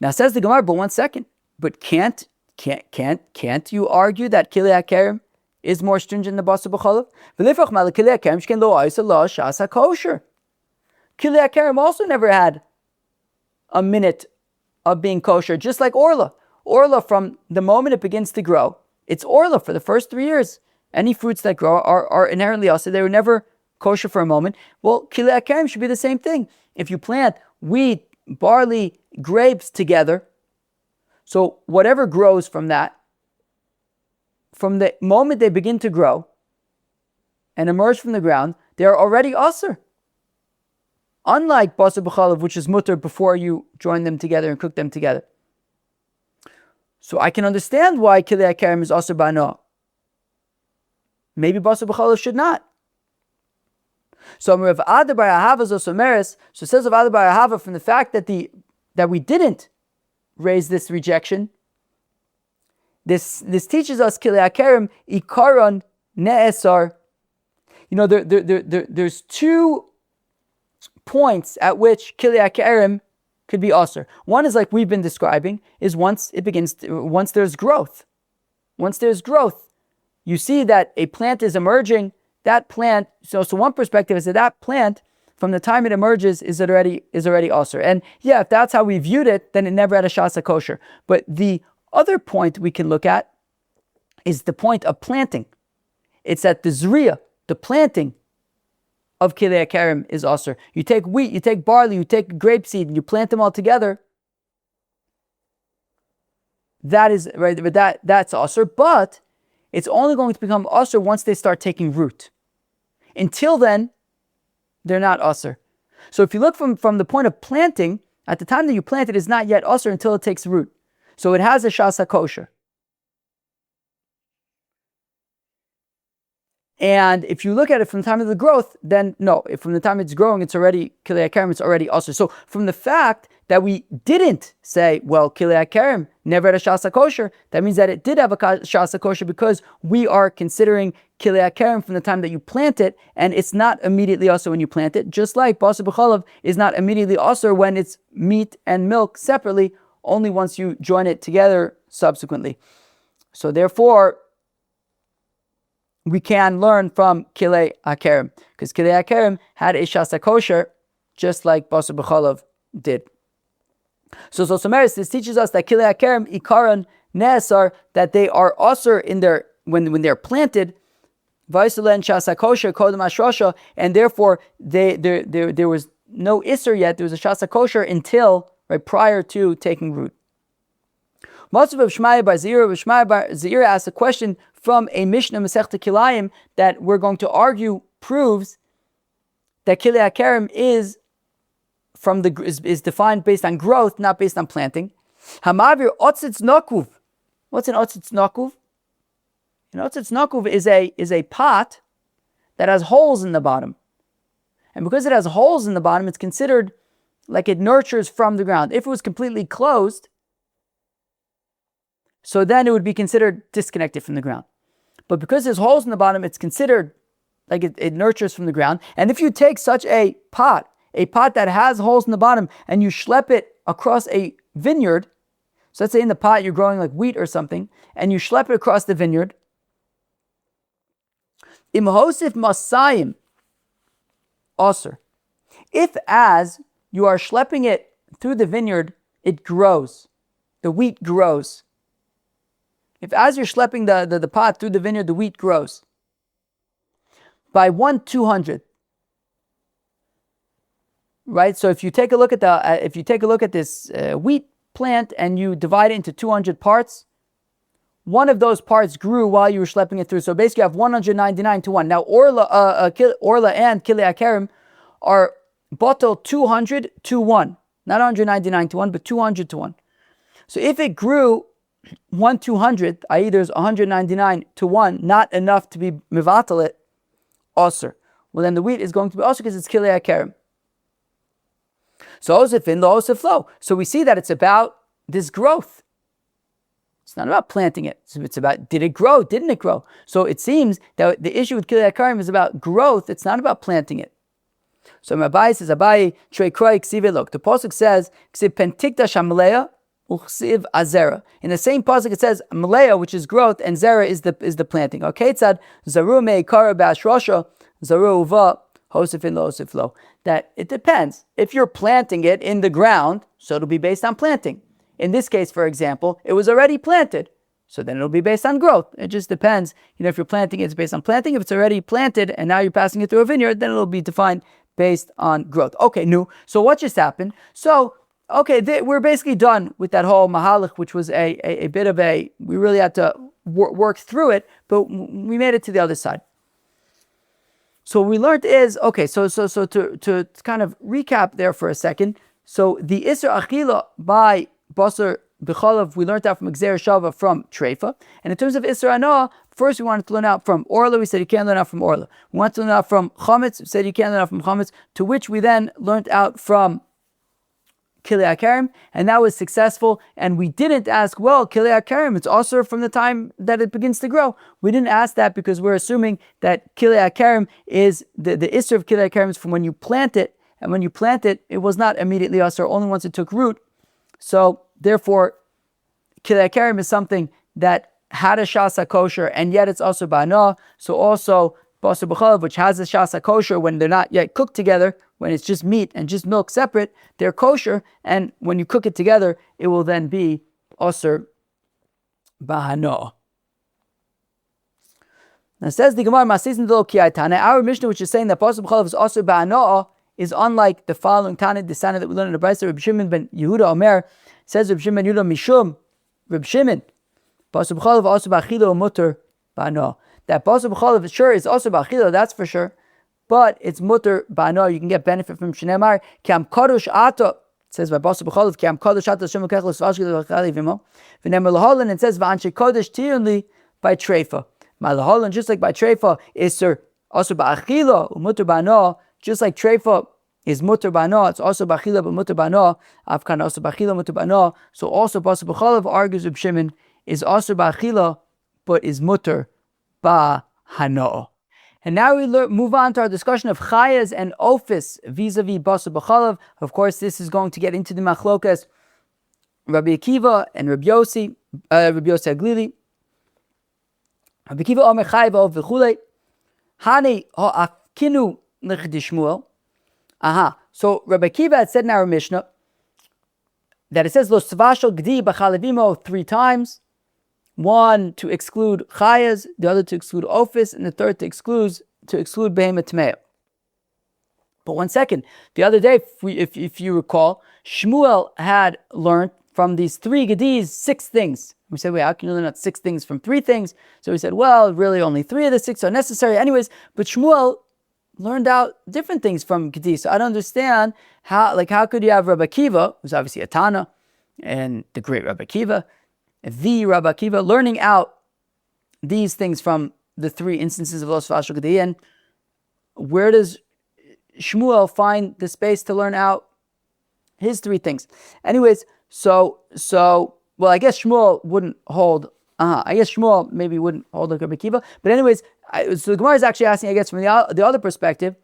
Now says the Gemara, but one second, but can't you argue that kilei karim is more stringent than basar bechalav? V'lifach mal kilei karim shken lo isa lo shas kosher. Kilei karim also never had a minute of being kosher, just like orla. Orla, from the moment it begins to grow, it's orla for the first 3 years. Any fruits that grow are inherently asur. They were never kosher for a moment. Well, kilei karim should be the same thing. If you plant wheat, barley, grapes together, so whatever grows from that, from the moment they begin to grow and emerge from the ground, they are already asur. Unlike basar bechalav, which is mutter before you join them together and cook them together. So I can understand why kilei akarim is also by hana'ah. Maybe basar bechalav should not. So Rav Ada bar Ahava Zosomeres, so says Rav Ada bar Ahava, from the fact that we didn't raise this rejection, this teaches us kilei akarim ikaron ne'esar. There's 2 points at which kilei akarim could be asur. One is like we've been describing, is once there's growth. Once there's growth, you see that a plant is emerging. That plant, so one perspective is that plant, from the time it emerges, is already asur. And yeah, if that's how we viewed it, then it never had a shasa kosher. But the other point we can look at is the point of planting. It's that the zriya, the planting of kilei akarim, is asur. You take wheat, you take barley, you take grapeseed, and you plant them all together. That is right. That's asur, but it's only going to become asur once they start taking root. Until then, they're not asur. So if you look from the point of planting, at the time that you plant it is not yet asur until it takes root. So it has a shasa kosher. And if you look at it from the time of the growth, then no. If from the time it's growing, it's already kilei akarim, it's already asur. So from the fact that we didn't say, well, kilei akarim never had a shasa kosher, that means that it did have a shasa kosher, because we are considering kilei akarim from the time that you plant it, and it's not immediately asur when you plant it, just like basar bechalav is not immediately asur when it's meat and milk separately, only once you join it together subsequently. So therefore, we can learn from kilei akarim, because kilei akarim had a shasa kosher, just like basar bechalav did. So this teaches us that kilei akarim ikaron ne'esar, that they are asur in their when they're planted, v'isalen shasa kosher kodem ashrasha, and therefore there was no Issur yet. There was a shasa kosher until prior to taking root. Matzav of Shmaya bar Zira asks a question from a Mishnah Masechta Kilayim that we're going to argue proves that kilei akarim is defined based on growth, not based on planting. Hamavir otzitz nakuv. What's an otzitz nakuv? An otzitz nakuv is a pot that has holes in the bottom, and because it has holes in the bottom, it's considered like it nurtures from the ground. If it was completely closed, so then it would be considered disconnected from the ground. But because there's holes in the bottom, it's considered like it nurtures from the ground. And if you take such a pot that has holes in the bottom, and you schlep it across a vineyard, so let's say in the pot you're growing like wheat or something, and you schlep it across the vineyard, imhosif masayim asur. If as you are schlepping it through the vineyard, it grows, the wheat grows. If as you're schlepping the pot through the vineyard, the wheat grows by 1/200, right? So if you take a look at this wheat plant and you divide it into 200 parts, one of those parts grew while you were schlepping it through. So basically, you have 199 to 1. Now, orla and kilei akarim are bottle 200 to 1, not 199 to 1, but 200 to 1. So if it grew 1/200, i.e. there's 199 to 1, not enough to be mevatel it, asur. Well, then the wheat is going to be asur because it's kilei akarim. So osif in, lo osif lo. So we see that it's about this growth. It's not about planting it. It's about, did it grow? Didn't it grow? So it seems that the issue with kilei akarim is about growth. It's not about planting it. So Abai says, Abai trei kroi ksive, look, the pasuk says, ksiv pentikta shamleya, uchsiv azera. In the same pasuk it says malaya, which is growth, and zera is the planting. Okay, it said zaru meikara bashrasha, zaru uva hosifin lo hosif lo. That it depends. If you're planting it in the ground, so it'll be based on planting. In this case, for example, it was already planted, so then it'll be based on growth. It just depends. If you're planting it, it's based on planting. If it's already planted and now you're passing it through a vineyard, then it'll be defined based on growth. Okay, so what just happened? So we're basically done with that whole mahalach, which was a bit of we really had to work through it, but we made it to the other side. So what we learned is, so to kind of recap there for a second, so the Issur achila by basar bechalav, we learned out from Gzeir Shava from Treifa. And in terms of Issur hana'ah, first we wanted to learn out from Orla. We said you can't learn out from Orla. We wanted to learn out from Chametz. We said you can't learn out from Chametz. To which we then learned out from Kilei HaKarim, and that was successful. And we didn't ask, well, Kilei HaKarim, it's also from the time that it begins to grow. We didn't ask that because we're assuming that Kilei HaKarim is the Issur of Kilei HaKarim is from when you plant it, and when you plant it, it was not immediately asur, only once it took root. So therefore, Kilei HaKarim is something that had a shasa kosher, and yet it's also ba'anah. So also basar bechalav, which has a shasa kosher when they're not yet cooked together, when it's just meat and just milk separate, they're kosher, and when you cook it together, it will then be asur ba'anah. Now says the Gemara, our Mishnah, which is saying that basar bechalav is asur ba'anah, is unlike the following Tana, the Sana that we learned in the Brisa. Reb Shimon ben Yehuda Omer says, Reb Shimon ben Yehuda Mishum, Reb Shimon, basar bechalav also b'achila mutter ba'anah. That basar bechalav, sure, is also b'achila, that's for sure, but it's mutter ba'anah. You can get benefit from Shneimar, ki am kadosh ato, it says by basar bechalav, ki am kadosh ato Hashem lokech lo svashki l'chali v'imo, v'nemar laholan, it says v'anshe kodesh tiyunli by treifa. My laholan, just like by treifa, Issur also b'achila, mutter ba'anah. Just like treifa is mutter ba'anah, it's also bechalav but mutter ba'anah. Afkan also bechalav mutter ba'anah. So also basar bechalav, argues Reb Shimon, is also bechalav but is mutter ba'hana'ah. And now we move on to our discussion of Chayas and ofos vis-à-vis basar bechalav. Of course, this is going to get into the machlokas Rabbi Akiva and Rabbi Yossi Aglili. Rabbi Akiva Omer Chayav of v'chulei Hani ha'akinu. So Rabbi Akiva had said in our Mishnah that it says Lo svashal gdi b'chalavimo 3 times. One to exclude Chayas, the other to exclude ofos, and the third to exclude behemoth tmeah. But 1 second, the other day, if you recall, Shmuel had learned from these 3 gedis 6 things. We said, wait, how can you learn out 6 things from 3 things? So we said, well, really only 3 of the 6 are necessary. Anyways, but Shmuel learned out different things from Gedi. So I don't understand how could you have Rabbi Akiva, who's obviously a Tana, and the great Rabbi Akiva, learning out these things from the 3 instances of Lo Svashal Gedi, and where does Shmuel find the space to learn out his 3 things? Anyways, so I guess Shmuel wouldn't hold. I guess Shmuel maybe wouldn't hold like Rabbi Akiva, but anyways. So the Gemara is actually asking, I guess, from the other perspective,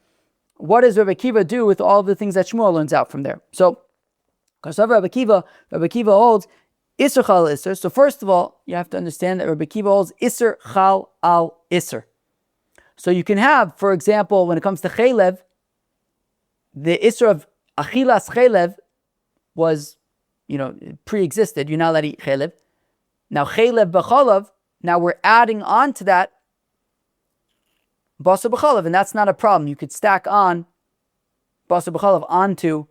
what does Rabbi Akiva do with all the things that Shmuel learns out from there? So, because of Rabbi Akiva holds Issur chal Issur. So first of all, you have to understand that Rabbi Akiva holds Issur chal al Issur. So you can have, for example, when it comes to chaylev, the Issur of achilas chaylev was, pre-existed. You're not allowed to eat chaylev. Now chaylev bechalav, now we're adding on to that basar bechalav, and that's not a problem. You could stack on basar bechalav onto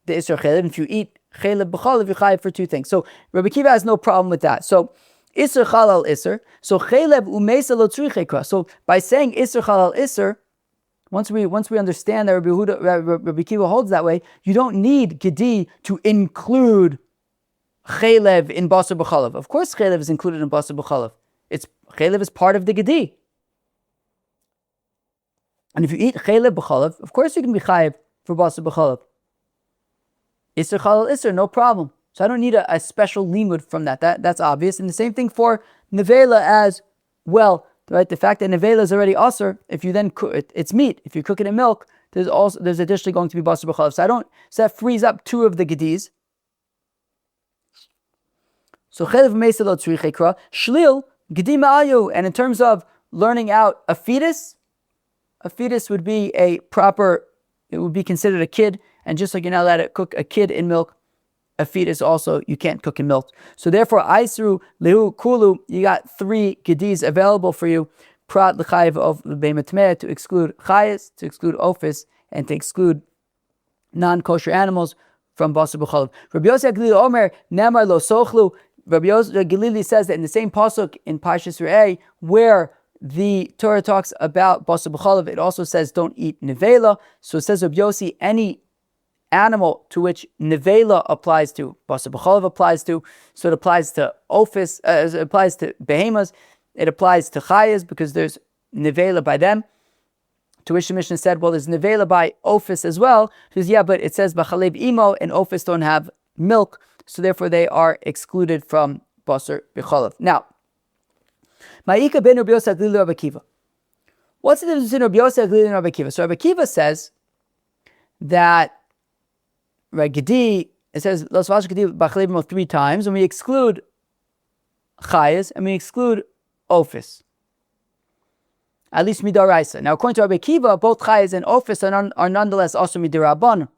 the Issur chaylev. And if you eat chaylev bechalav, you're chayav for 2 things. So Rabbi Akiva has no problem with that. So Issur chalal Issur. So chaylev umeisa lo tzrichei kra. So by saying Issur chalal Issur, once we understand that Rabbi Akiva holds that way, you don't need gedi to include chaylev in basar bechalav. Of course, chaylev is included in basar bechalav. Chaylev is part of the gedi. And if you eat chaylev bechalav, of course you can be chayiv for basar bechalav. Issur chalal Issur, no problem. So I don't need a special limud from that. That's obvious. And the same thing for nevela as well. Right? The fact that nevela is already asur, if you then cook it, it's meat. If you cook it in milk, there's additionally going to be basar bechalav. So that frees up 2 of the gedis. So chaylev meisa lo tzrichei kra shlil gedi ma'ayu. And in terms of learning out a fetus would be it would be considered a kid, and just like you're not allowed to cook a kid in milk, a fetus also you can't cook in milk. So therefore, Aisru lehu kulu, you got 3 gedis available for you, prat l'chayiv of behemoth tmeah, to exclude Chayas, to exclude ofos, and to exclude non-kosher animals from basar bechalav. Rabbi Yossi Aglili Omer Nemar lo sochlu. Rabbi Yossi Aglili says that in the same pasuk in Parshas Re'eh, where the Torah talks about basar bechalav, it also says don't eat nevela. So it says Rabbi Yossi, any animal to which nevela applies to, basar bechalav applies to, so it applies to ofos, it applies to behemoths, it applies to chayas because there's nevela by them. To which the Mishnah said, well, there's nevela by ofos as well. She says, yeah, but it says bechalav imo, and ofos don't have milk, so therefore they are excluded from basar bechalav. Now, ma'ika ben Rabbi Yosef Aglili Rabbi Akiva. What's the difference between Rabbi Yosef Aglili and Rabbi Akiva? So Rabbi Akiva says that Gedi, it says Los Vash Gedi Bachalevim 3 times, and we exclude Chayas and we exclude ofos. At least midaraisa. Now, according to Rabbi Akiva, both Chayas and ofos are nonetheless also midaraban,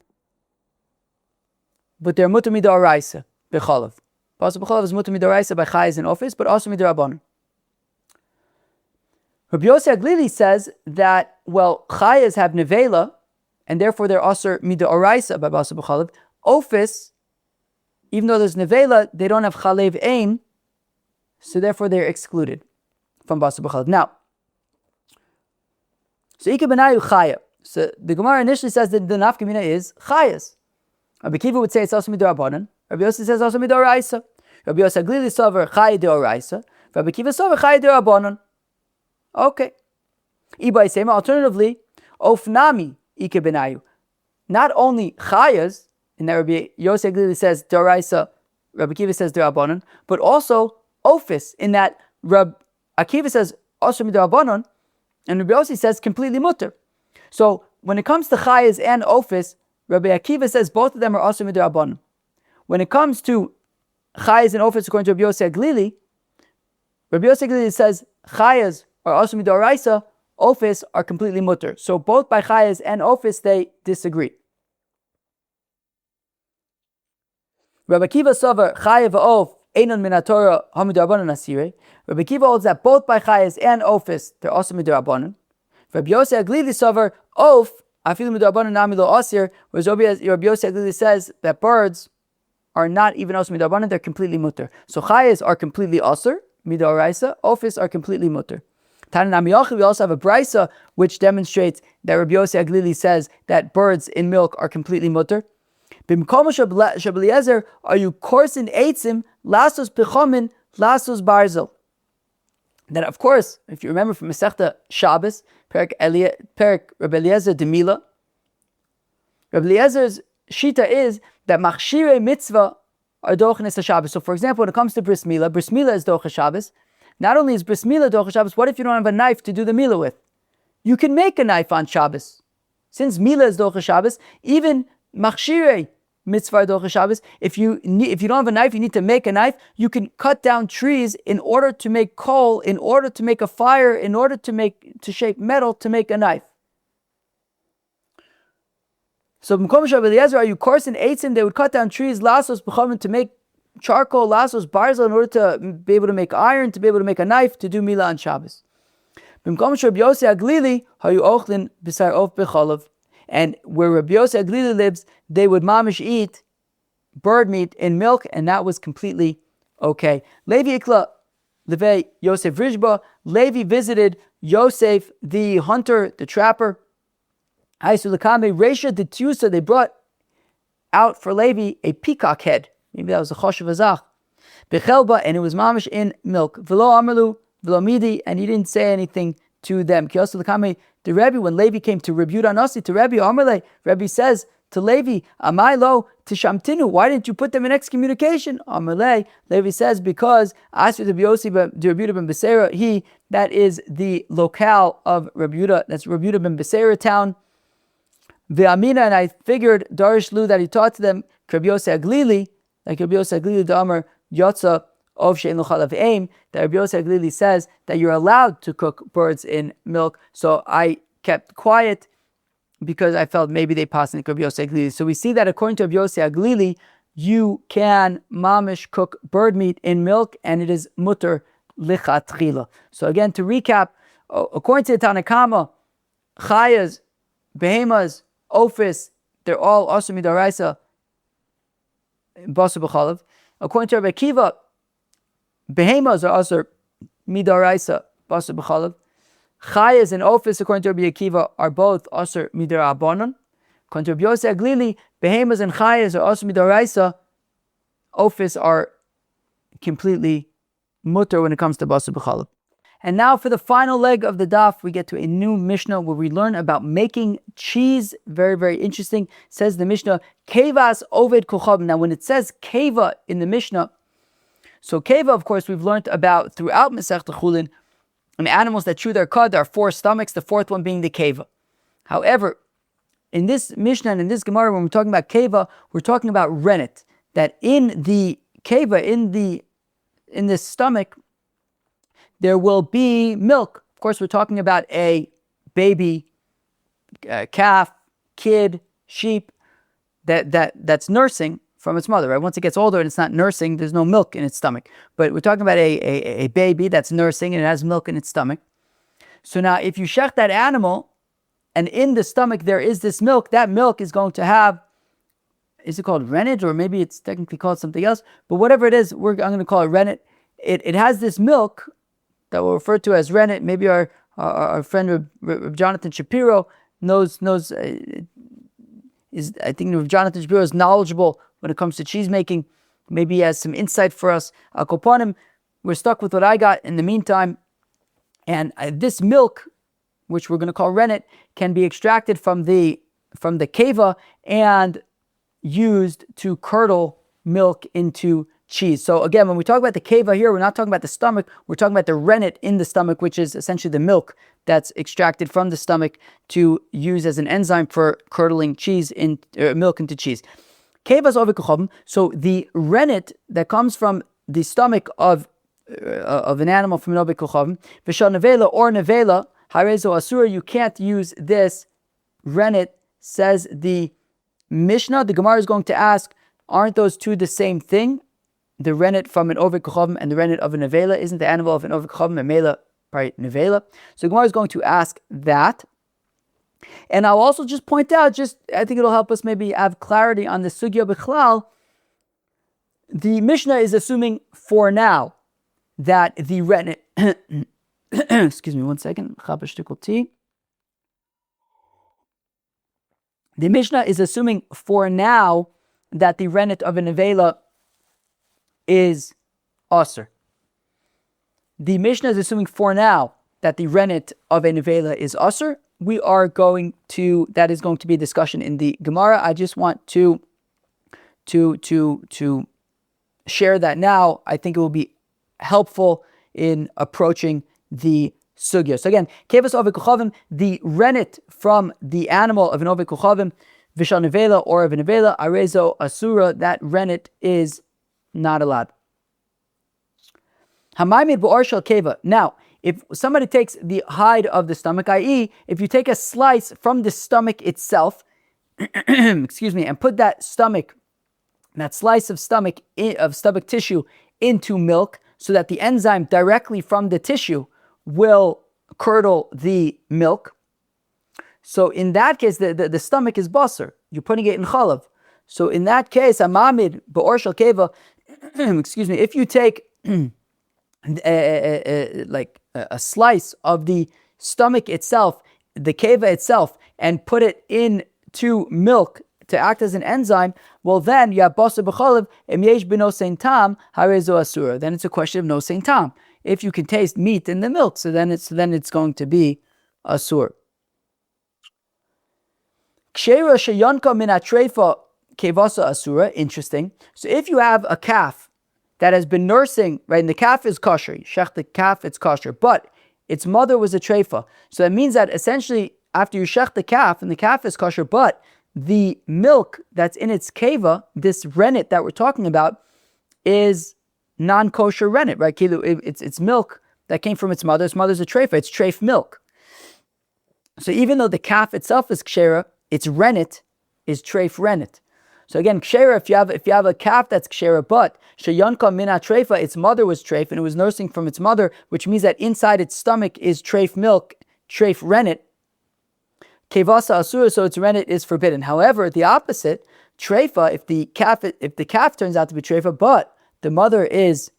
but they're mutar midaraisa bechalav. Basar bechalav is mutar midaraisa by Chayas and ofos, but also midaraban. Rabbi Yosef Aglili says that, well, Chayas have nevela, and therefore they're also midaraisa by basar bechalav. Ofos, even though there's nevela, they don't have chalev aim, so therefore they're excluded from basar bechalav. Now, so Ika Benayu Chaya. So the Gemara initially says that the nafkamina is Chayas. Rabbi Akiva would say it's also midarabanan. Rabbi Yosef says also midaraisa. Rabbi Yosef Aglili sover Chaya deoraisa. Rabbi Akiva sover Chaya deorabanan. Okay. Ibai Sema. Alternatively, Ofnami Ika Benayu. Not only Chayas, and that Rabbi Yosef Aglili says deoraisa, Rabbi Akiva says deorabanan, but also ofos, in that Rabbi Akiva says also midarabanan, and Rabbi Yossi says completely mutter. So when it comes to Chayas and ofos, Rabbi Akiva says both of them are also midarabanan. When it comes to Chayas and ofos, according to Rabbi Yossi Aglili, Rabbi Yossi Aglili says Chayas are also midaraisa, ofos are completely mutter. So both by Chayas and ofos they disagree. Rabbi Akiva sover Chayav va'of einon min haTorah hamidarabanan asirei. Rabbi Akiva holds that both by Chayas and ofos they're also midarabanan. Rabbi Yosef Aglili sover of afilu midarabanan nami lo asir, whereas Rabbi Yosef Aglili says that birds are not even also midarabanan, they're completely mutter. So Chayas are completely asir, midaraisa, ofos are completely mutter. We also have a brisa which demonstrates that Rabbi Yosef Aglili says that birds in milk are completely mutter. B'mkom Shabeliezer, are you korsin eitzim lasos pechomin lasos barzel? That, of course, if you remember from Masechta Shabbos, Perik Rabbi Eliezer Demila, Rabbi Eliezer's shita is that machshirei mitzvah are dochnes Shabbos. So, for example, when it comes to bris milah is dochas Shabbos. Not only is bris milah dochas Shabbos, what if you don't have a knife to do the milah with? You can make a knife on Shabbos. Since milah is dochas Shabbos, even machshirei mitzvah dochas Shabbos, if you don't have a knife, you need to make a knife. You can cut down trees in order to make coal, in order to make a fire, in order to shape metal to make a knife. So B'mkom Rabbi Eliezer, are you korsin eitzim? They would cut down trees, lasos b'chomin, to make charcoal, lasos barzel, in order to be able to make iron, to be able to make a knife, to do milah on Shabbos. B'mkom Rabbi Yosef Aglili, hayu ochlin basar of bechalav. And where Rabbi Yosef Aglili lives, they would mamish eat bird meat in milk, and that was completely okay. Levi ikla levei Yosef Rishba. Levi visited Yosef, the hunter, the trapper. Issur lekame reisha detusa. They brought out for Levi a peacock head. Maybe that was a choshev azach. Bechelba, and it was mamish in milk. Velo amalu velo midi, and he didn't say anything to them. Issur lekame. The Rebbe, when Levi came to Rebbe Nasi, to Rebbe Amarle, Rebbe says to Levi, Amai lo tishamtinu, why didn't you put them in excommunication? Amarle, Levi says, because Asher de Biosi de Rebbe ben Beseira, that is the locale of Rebbe, that's Rebbe ben Beseira town. Ve'amina, and I figured, Darish Lu, that he taught to them, Rebbe Yosef Aglili, like Rebbe Yosef Aglili, the Amar, Yotza, of Shein L'chalav Aim, that Rabbi Yosef Aglili says that you're allowed to cook birds in milk. So I kept quiet because I felt maybe they passed in Rabbi Yosef Aglili. So we see that according to Rabbi Yosef Aglili, you can mamish cook bird meat in milk, and it is mutter lichatchila. So again, to recap, according to the Tanakama, Chayas, behemoths, ofos, they're all also midaraisa, basar bechalav. According to Rabbi Akiva, behemoths are also midaraisa, basar bechalav. Chayas and ofos, according to Rabbi Akiva, are both also midarabanan. According to Rabbi Yosef Aglili, behemoths and Chayas are also midaraisa. Ofos are completely mutter when it comes to basar bechalav. And now for the final leg of the daf, we get to a new Mishnah where we learn about making cheese. Very, very interesting. Says the Mishnah, Kevas oved kochav. Now when it says keva in the Mishnah, so keva, of course, we've learned about throughout Masechta Chullin, and animals that chew their cud, there are 4 stomachs, the 4th one being the keva. However, in this Mishnah and in this Gemara, when we're talking about keva, we're talking about rennet, that in the keva, in the stomach, there will be milk. Of course, we're talking about a baby, calf, kid, sheep that's nursing from its mother. Right? Once it gets older and it's not nursing, there's no milk in its stomach. But we're talking about a baby that's nursing and it has milk in its stomach. So now, if you shech that animal, and in the stomach there is this milk, that milk is going to have, is it called rennet, or maybe it's technically called something else? But whatever it is, I'm going to call it rennet. It has this milk that we'll refer to as rennet. Maybe our friend Reb Jonathan Shapiro knows. I think Reb Jonathan Shapiro is knowledgeable when it comes to cheese making. Maybe he has some insight for us. Al Kopanim, we're stuck with what I got in the meantime. And this milk, which we're going to call rennet, can be extracted from the keva and used to curdle milk into cheese. So again, when we talk about the keva here, we're not talking about the stomach, we're talking about the rennet in the stomach, which is essentially the milk that's extracted from the stomach to use as an enzyme for curdling cheese milk into cheese. Keva's ovikuchom, so the rennet that comes from the stomach of an animal from an ovikuchom, v'shal nevela or nevela, harezo asura, you can't use this rennet, says the Mishnah. The Gemara is going to ask, aren't those two the same thing? The rennet from an oved kochavim and the rennet of a nevela. Isn't the animal of an oved kochavim a mela, right, nevela? So Gemara is going to ask that. And I'll also just point out, I think it'll help us maybe have clarity on the sugya bechalav. The Mishnah is assuming for now that the rennet, excuse me one second, the Mishnah is assuming for now that the rennet of a nevela is asur. The Mishnah is assuming for now that the rennet of a nevela is asur. That is going to be a discussion in the Gemara. I just want to share that now. I think it will be helpful in approaching the sugya. So again, kevas oved kochavim, the rennet from the animal of an oved kochavim, v'shal nevela or of a nevela, arezo asura, that rennet is not allowed. Hamaymid b'or shel keva. Now, if somebody takes the hide of the stomach, i.e., if you take a slice from the stomach itself, excuse me, and put that slice of stomach tissue into milk, so that the enzyme directly from the tissue will curdle the milk. So in that case, the stomach is basar. You're putting it in chalav. So in that case, amamid b'or shel keva, excuse me, if you take a slice of the stomach itself, the keva itself, and put it into milk to act as an enzyme, well then you have basar bechalav em yesh b'no sein tam harezo asura. Then it's a question of no sein tam. If you can taste meat in the milk, so then it's going to be asur. Ksheira sheyanka min atreifa kevasa asura. Interesting. So if you have a calf that has been nursing, right, and the calf is kosher, you shech the calf, it's kosher, but its mother was a treifa. So that means that essentially after you shech the calf, and the calf is kosher, but the milk that's in its keva, this rennet that we're talking about, is non-kosher rennet, right? It's milk that came from its mother. Its mother's a treifa. It's treif milk. So even though the calf itself is kshera, its rennet is treif rennet. So again, kshera, if you have a calf that's kshera, but sheyanka mina treifa, its mother was treif and it was nursing from its mother, which means that inside its stomach is treif milk, treif rennet. Kevasa asura, so its rennet is forbidden. However, the opposite, treifa, if the calf turns out to be treifa, but the mother is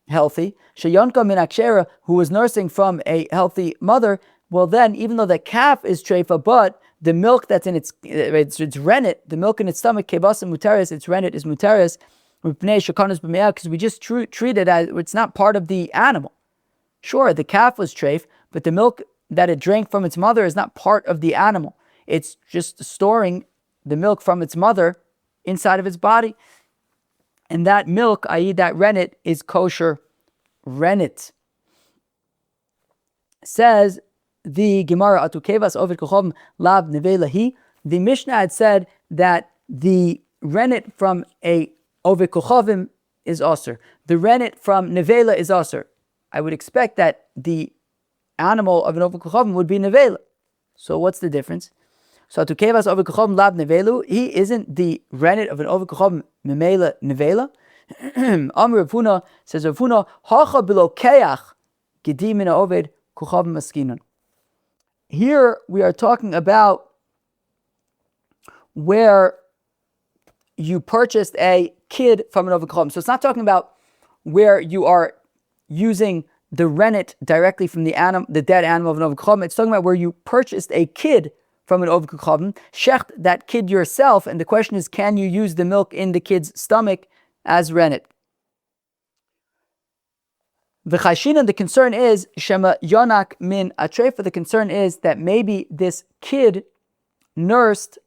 healthy, sheyanka min akshera, who was nursing from a healthy mother, well then, even though the calf is treifa, but the milk that's in it's rennet, the milk in its stomach, kebasa mutaris, its rennet is mutaris, because we just treat it as it's not part of the animal. Sure, the calf was treif, but the milk that it drank from its mother is not part of the animal. It's just storing the milk from its mother inside of its body. And that milk, i.e. that rennet, is kosher rennet. Says the Gemara, Atukevas Ovid Kochovim Lav Nevelahi. The Mishnah had said that the rennet from a Ovid Kochovim is Osir. The rennet from Nevela is Osir. I would expect that the animal of an Ovid Kochovim would be Nevela. So what's the difference? So Atukevas Ovid Kochovim Lav Nevelu. He isn't the rennet of an Ovid Kochovim Memela Nevela. Amr Rav Huna says Rav Huna Hacha Bilo Keach Gedim Min Ovid Kochovim Maskinon. Here we are talking about where you purchased a kid from an Ovid Kochovim. So it's not talking about where you are using the rennet directly from the dead animal of an Ovid Kochovim. It's talking about where you purchased a kid from an Ovid Kochovim, shecht that kid yourself, and the question is, can you use the milk in the kid's stomach as rennet? The concern is Shema Yonak min atrefa. The concern is that maybe this kid nursed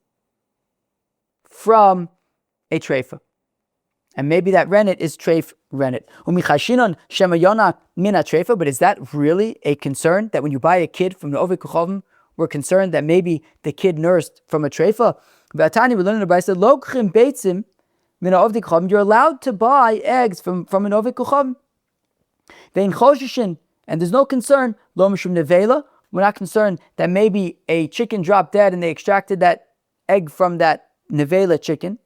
from a trefa, and maybe that rennet is treif rennet. Umichashinon Shema Yonak min atrefa. But is that really a concern that when you buy a kid from the Ovid Kochovim, we're concerned that maybe the kid nursed from a trefa? V'atani, we learn in the Brayso, lo kchim beitzim min ha'Ovid Kochovim. You're allowed to buy eggs from an Ovid Kochovim. Vein choshishin, and there's no concern, lo mishum nevela. We're not concerned that maybe a chicken dropped dead and they extracted that egg from that nevela chicken.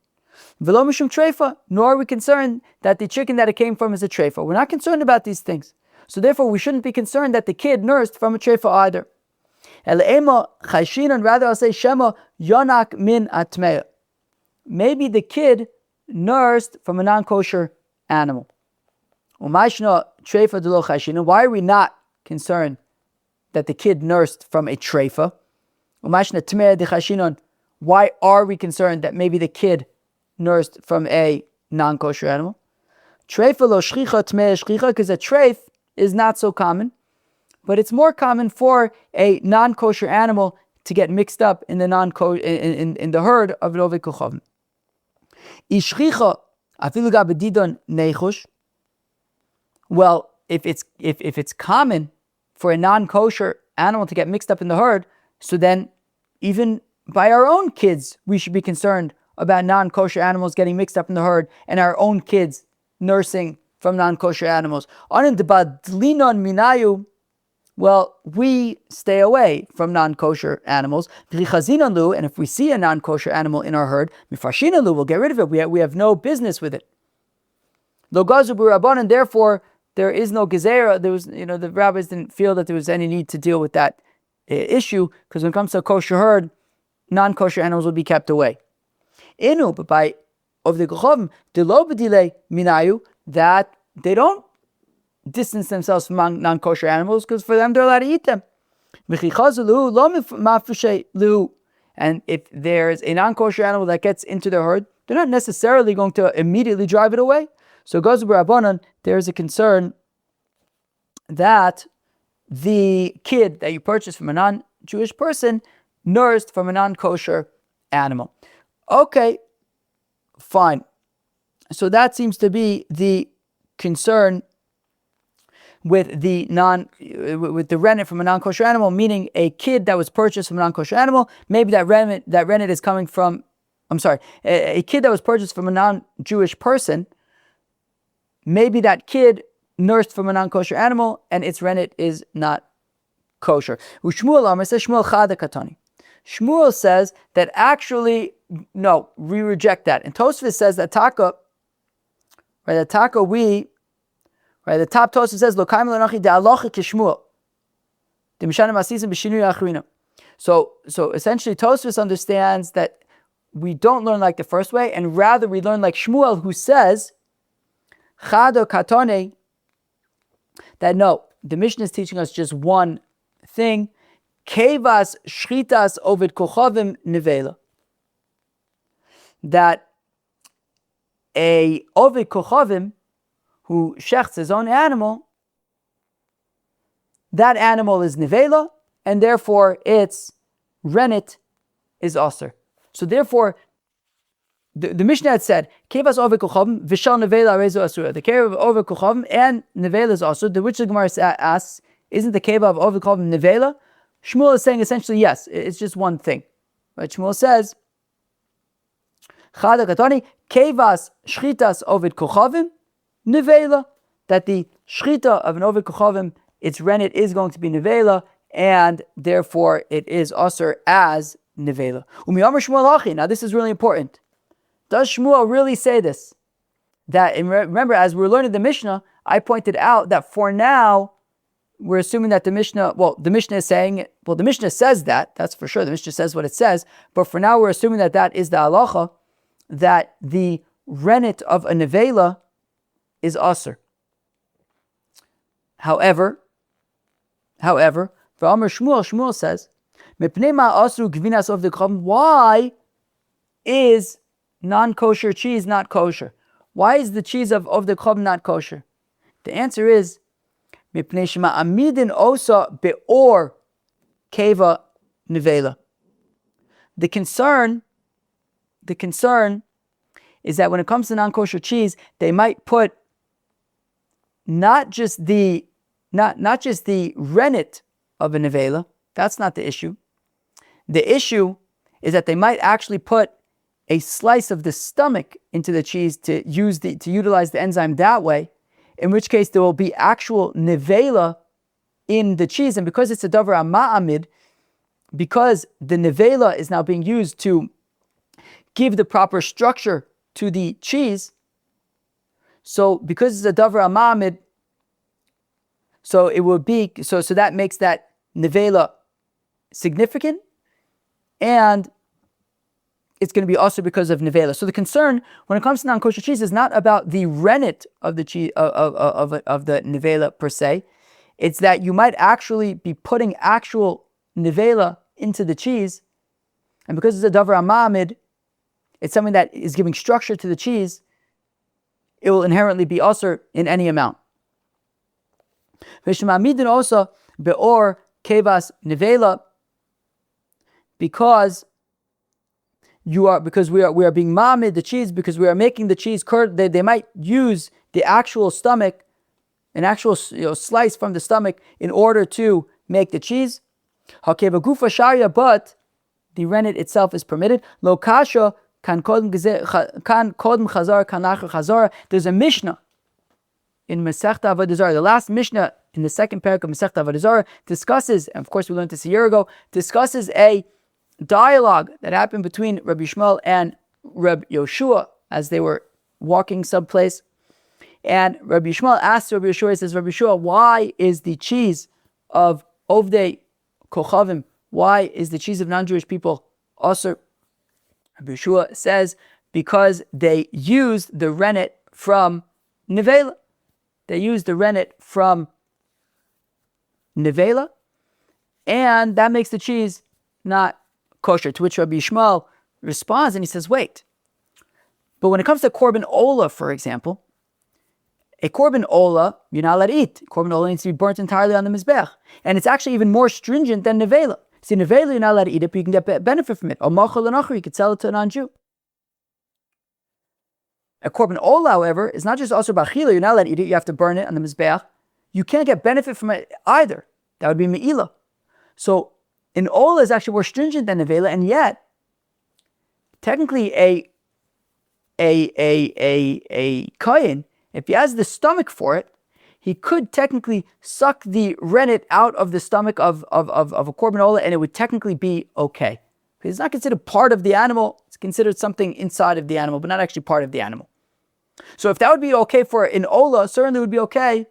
Velo mishum treifa, nor are we concerned that the chicken that it came from is a treifa. We're not concerned about these things. So therefore we shouldn't be concerned that the kid nursed from a treifa either. Ele'ema chayshinan, rather I'll say shema yonak min atmeya. Maybe the kid nursed from a non-kosher animal. Why are we not concerned that the kid nursed from a treifa? Why are we concerned that maybe the kid nursed from a non-kosher animal? Treifa lo shchicha tmei shchicha, because a treif is not so common, but it's more common for a non-kosher animal to get mixed up in the in the herd of an Ovid Kochovim. Ishchicha afilu gabedidon neichush. Well, if it's common for a non-kosher animal to get mixed up in the herd, so then even by our own kids, we should be concerned about non-kosher animals getting mixed up in the herd and our own kids nursing from non-kosher animals. Well, we stay away from non-kosher animals. And if we see a non-kosher animal in our herd, we'll get rid of it. We have no business with it. And therefore, there is no gezerah. The rabbis didn't feel that there was any need to deal with that issue, because when it comes to a kosher herd, non-kosher animals will be kept away. But by Ovid Kochovim, that they don't distance themselves from non-kosher animals, because for them they're allowed to eat them. And if there's a non-kosher animal that gets into their herd, they're not necessarily going to immediately drive it away. So goes b'Rabbanan, there is a concern that the kid that you purchased from a non-Jewish person nursed from a non-kosher animal. Okay, fine. So that seems to be the concern with the rennet from a non-kosher animal, meaning a kid that was purchased from a non-kosher animal. Maybe that rennet is coming from, a kid that was purchased from a non-Jewish person. Maybe that kid nursed from a non-kosher animal and its rennet is not kosher. Shmuel says that actually, no, we reject that. And Tosfos says that the top Tosfos says, So essentially Tosfos understands that we don't learn like the first way, and rather we learn like Shmuel, who says Chado Katone, that no, the Mishnah is teaching us just one thing, Kevas shchitas ovid kochavim nevela. That a ovid kochavim who shechts his own animal, that animal is nevela, and therefore its rennet is aser. So therefore, the Mishnah had said, Kevas ovid kochavim v'shal nevela rezo asura. The keva of ovid kochavim and nevela is aser. The which the Gemara asks, isn't the keva of ovid kochavim nevela? Shmuel is saying essentially yes, it's just one thing. Right? Shmuel says, Chada katani kevas shchitas ovid kochavim nevela, that the shchita of an ovid kochavim, its rennet is going to be nevela, and therefore it is aser as nevela. Umiyamar Shmuel hachi. Now this is really important. Does Shmuel really say this? That, and remember, as we're learning the Mishnah, I pointed out that for now we're assuming that the Mishnah is saying, the Mishnah says that's for sure. The Mishnah says what it says, but for now we're assuming that is the halacha, that the rennet of a nevela is aser. However, for Amar Shmuel says, why is non-kosher cheese not kosher? Why is the cheese of the khav not kosher? The answer is, amidin osa beor keva nevela. The concern is that when it comes to non-kosher cheese, they might put not just the rennet of a nevela. That's not the issue. The issue is that they might actually put a slice of the stomach into the cheese to utilize the enzyme that way, in which case there will be actual nevela in the cheese, and because it's a davar ma'amid, because the nevela is now being used to give the proper structure to the cheese, so because it's a davar ma'amid, so it will be so that makes that nevela significant, and it's going to be also because of nevela. So the concern when it comes to non-kosher cheese is not about the rennet of the cheese of the nevela per se. It's that you might actually be putting actual nevela into the cheese, and because it's a davar ma'amid, it's something that is giving structure to the cheese. It will inherently be aser in any amount. V'shemamidin also beor kevas nevela, because we are being ma'amid the cheese, because we are making the cheese curd. They might use the actual stomach, an actual slice from the stomach, in order to make the cheese. Hakeva gufa sharia, but the rennet itself is permitted. Lo kasha kan kodem chazar kan nachar chazara. There's a Mishnah in Masechta Avodah Zarah. The last Mishnah in the second parak of Masechta Avodah Zarah discusses, and of course we learned this a year ago, discusses a dialogue that happened between Rabbi Shmuel and Rabbi Yoshua as they were walking someplace. And Rabbi Shmuel asks Rabbi Yoshua, he says, Rabbi Yoshua, why is the cheese of Ovdei Kochavim, why is the cheese of non-Jewish people aser? Rabbi Yoshua says, because they used the rennet from nevela. They used the rennet from nevela, and that makes the cheese not kosher. To which Rabbi Shmuel responds and he says, wait, but when it comes to korban ola, for example, a korban ola, you're not allowed to eat. Korban ola needs to be burnt entirely on the mizbech. And it's actually even more stringent than nevela. See, nevela, you're not allowed to eat it, but you can get benefit from it. Or machal and achri, you could sell it to a non-Jew. A korban ola, however, is not just also bechalav, you're not allowed to eat it, you have to burn it on the mizbech. You can't get benefit from it either. That would be me'ilah. So, an ola is actually more stringent than nevela, and yet, technically a kohen, if he has the stomach for it, he could technically suck the rennet out of the stomach of a korban ola, and it would technically be okay. It's not considered part of the animal, it's considered something inside of the animal, but not actually part of the animal. So if that would be okay for an ola, certainly it would be okay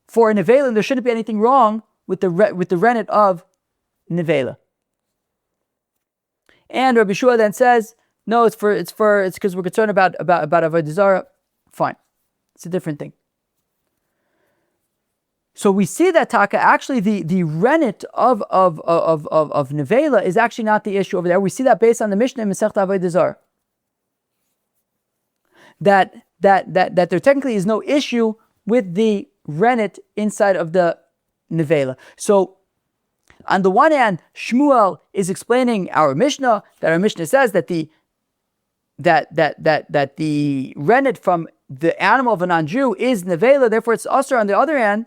for a nevela, and there shouldn't be anything wrong with the rennet of nevela. And Rabbi Shua then says, no, it's because we're concerned about Avodah Zarah. Fine. It's a different thing. So we see that Taka, actually the rennet of nevela is actually not the issue over there. We see that based on the Mishnah in Masechta Avodah Zarah. That there technically is no issue with the rennet inside of the nevela. So on the one hand, Shmuel is explaining our Mishnah, that our Mishnah says that the rennet from the animal of a non-Jew is nevela, therefore it's asur. On the other hand,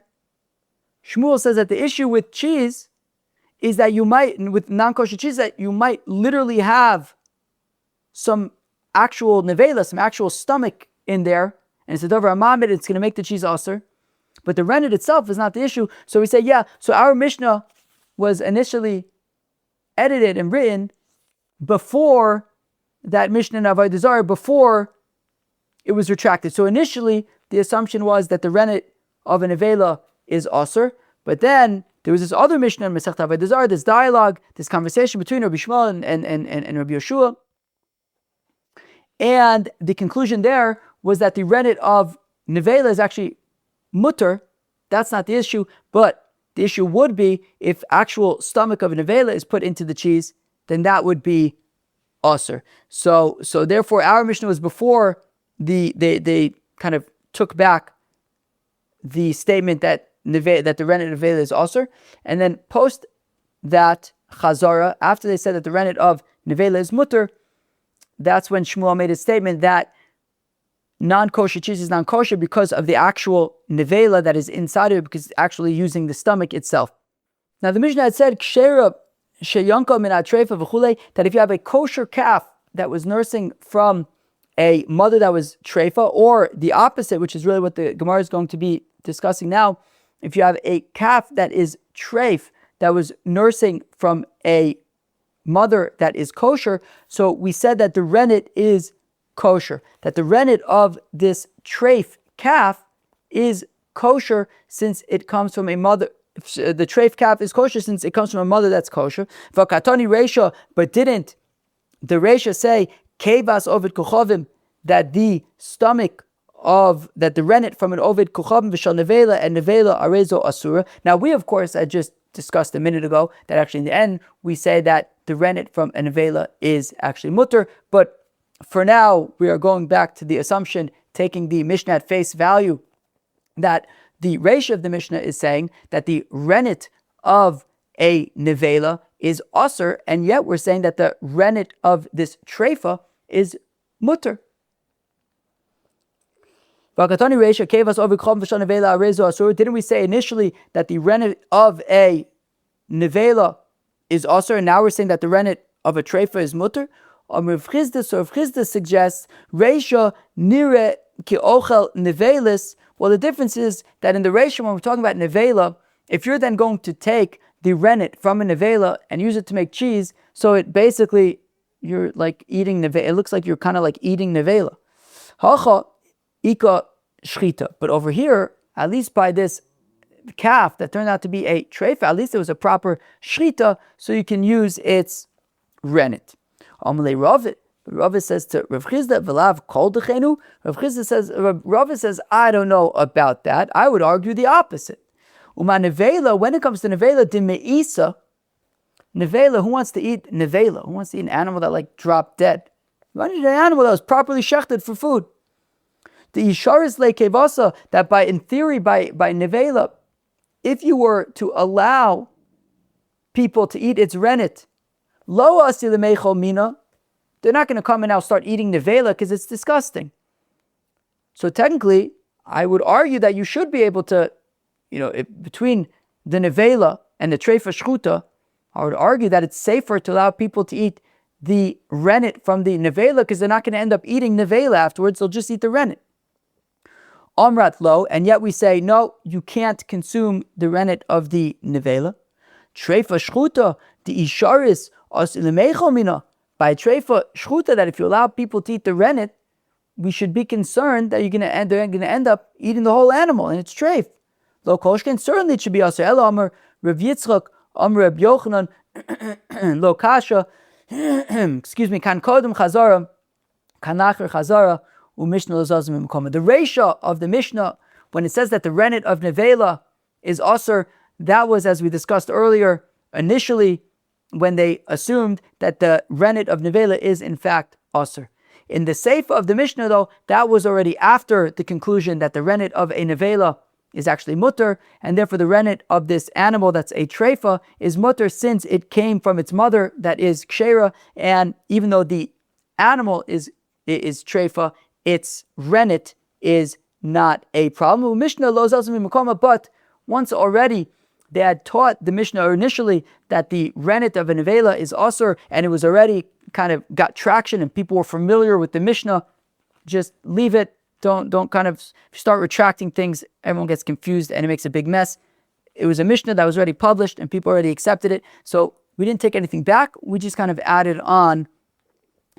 Shmuel says that the issue with cheese is that you might, with non-kosher cheese, that you might literally have some actual nevela, some actual stomach in there, and it's a dover amamid, it's going to make the cheese asur. But the rennet itself is not the issue. So we say, yeah, so our Mishnah was initially edited and written before that Mishnah in Avodah Zarah, before it was retracted. So initially, the assumption was that the rennet of a nevela is asur, but then there was this other Mishnah in Masechta Avodah Zarah, this dialogue, this conversation between Rabbi Shmuel and Rabbi Yeshua, and the conclusion there was that the rennet of nevela is actually mutter. That's not the issue, but the issue would be if actual stomach of a nevela is put into the cheese, then that would be asur. So therefore, our Mishnah was before they kind of took back the statement that the rennet of nevela is asur, and then post that chazara, after they said that the rennet of nevela is mutter, that's when Shmuel made a statement that non-kosher cheese is non-kosher because of the actual nevela that is inside of it, because it's actually using the stomach itself. Now the Mishnah had said that if you have a kosher calf that was nursing from a mother that was treifa, or the opposite, which is really what the Gemara is going to be discussing now, if you have a calf that is treif, that was nursing from a mother that is kosher, so we said that the rennet is kosher, that the rennet of this treif calf is kosher since it comes from a mother. The treif calf is kosher since it comes from a mother that's kosher. V'katani reisha, but didn't the reisha say kevas ovid kuchavim, that the stomach of, that the rennet from an ovid kuchavim v'shal nevela and nevela arezo asura. Now we of course had just discussed a minute ago that actually in the end we say that the rennet from a nevela is actually mutter, but for now, we are going back to the assumption, taking the Mishnah at face value, that the Reish of the Mishnah is saying that the rennet of a nevela is asur, and yet we're saying that the rennet of this treifa is mutter. Didn't we say initially that the rennet of a nevela is asur, and now we're saying that the rennet of a treifa is mutter? Rav Chisda suggests Reisha nire ki ochel nevelis. Well, the difference is that in the Reisha, when we're talking about nevela, if you're then going to take the rennet from a nevela and use it to make cheese, so it basically, you're like eating nevela. It looks like you're kind of like eating nevela. Hacha ika shchita. But over here, at least by this calf that turned out to be a treifa, at least it was a proper shchita, so you can use its rennet. Amalei Rav says to Rav Chisda, "V'lav kol dechenu." Rav says, I don't know about that. I would argue the opposite. Uma nevela, when it comes to nevela, dimeisa. Nevela, who wants to eat nevela? Who wants to eat an animal that like dropped dead? You want to eat an animal that was properly shechted for food. The isharis lekevasa, that in theory, by nevela, if you were to allow people to eat its rennet, lo asi lemeichol mina, they're not going to come and now start eating nevela because it's disgusting. So technically, I would argue that you should be able to, between the nevela and the treifa shchuta, I would argue that it's safer to allow people to eat the rennet from the nevela because they're not going to end up eating nevela afterwards. They'll just eat the rennet. Amrat lo, and yet we say, no, you can't consume the rennet of the nevela. Treifa shchuta, the isharis, as ilemeichol mina. By treifa shchuta, that if you allow people to eat the rennet, we should be concerned that they're going to end up eating the whole animal, and it's treif. Lo koshken, certainly it should be asur. Elo amar Rav Yitzchak, amar Reb Yochanan, lo kasha, excuse me, kan kodem chazara, kan nacher chazara, u'mishnah lozazim imkoma. The reisha of the Mishnah, when it says that the rennet of nevela is asur. That was, as we discussed earlier, initially when they assumed that the rennet of nevela is in fact asur. In the Seifa of the Mishnah, though, that was already after the conclusion that the rennet of a nevela is actually mutter, and therefore the rennet of this animal that's a treifa is mutter since it came from its mother that is kshera, and even though the animal is treifa, its rennet is not a problem. Mishnah lo zalzim mikoma, but once already they had taught the Mishnah initially that the rennet of a nevela is asur, and it was already kind of got traction and people were familiar with the Mishnah, just leave it. Don't kind of start retracting things. Everyone gets confused and it makes a big mess. It was a Mishnah that was already published and people already accepted it. So we didn't take anything back. We just kind of added on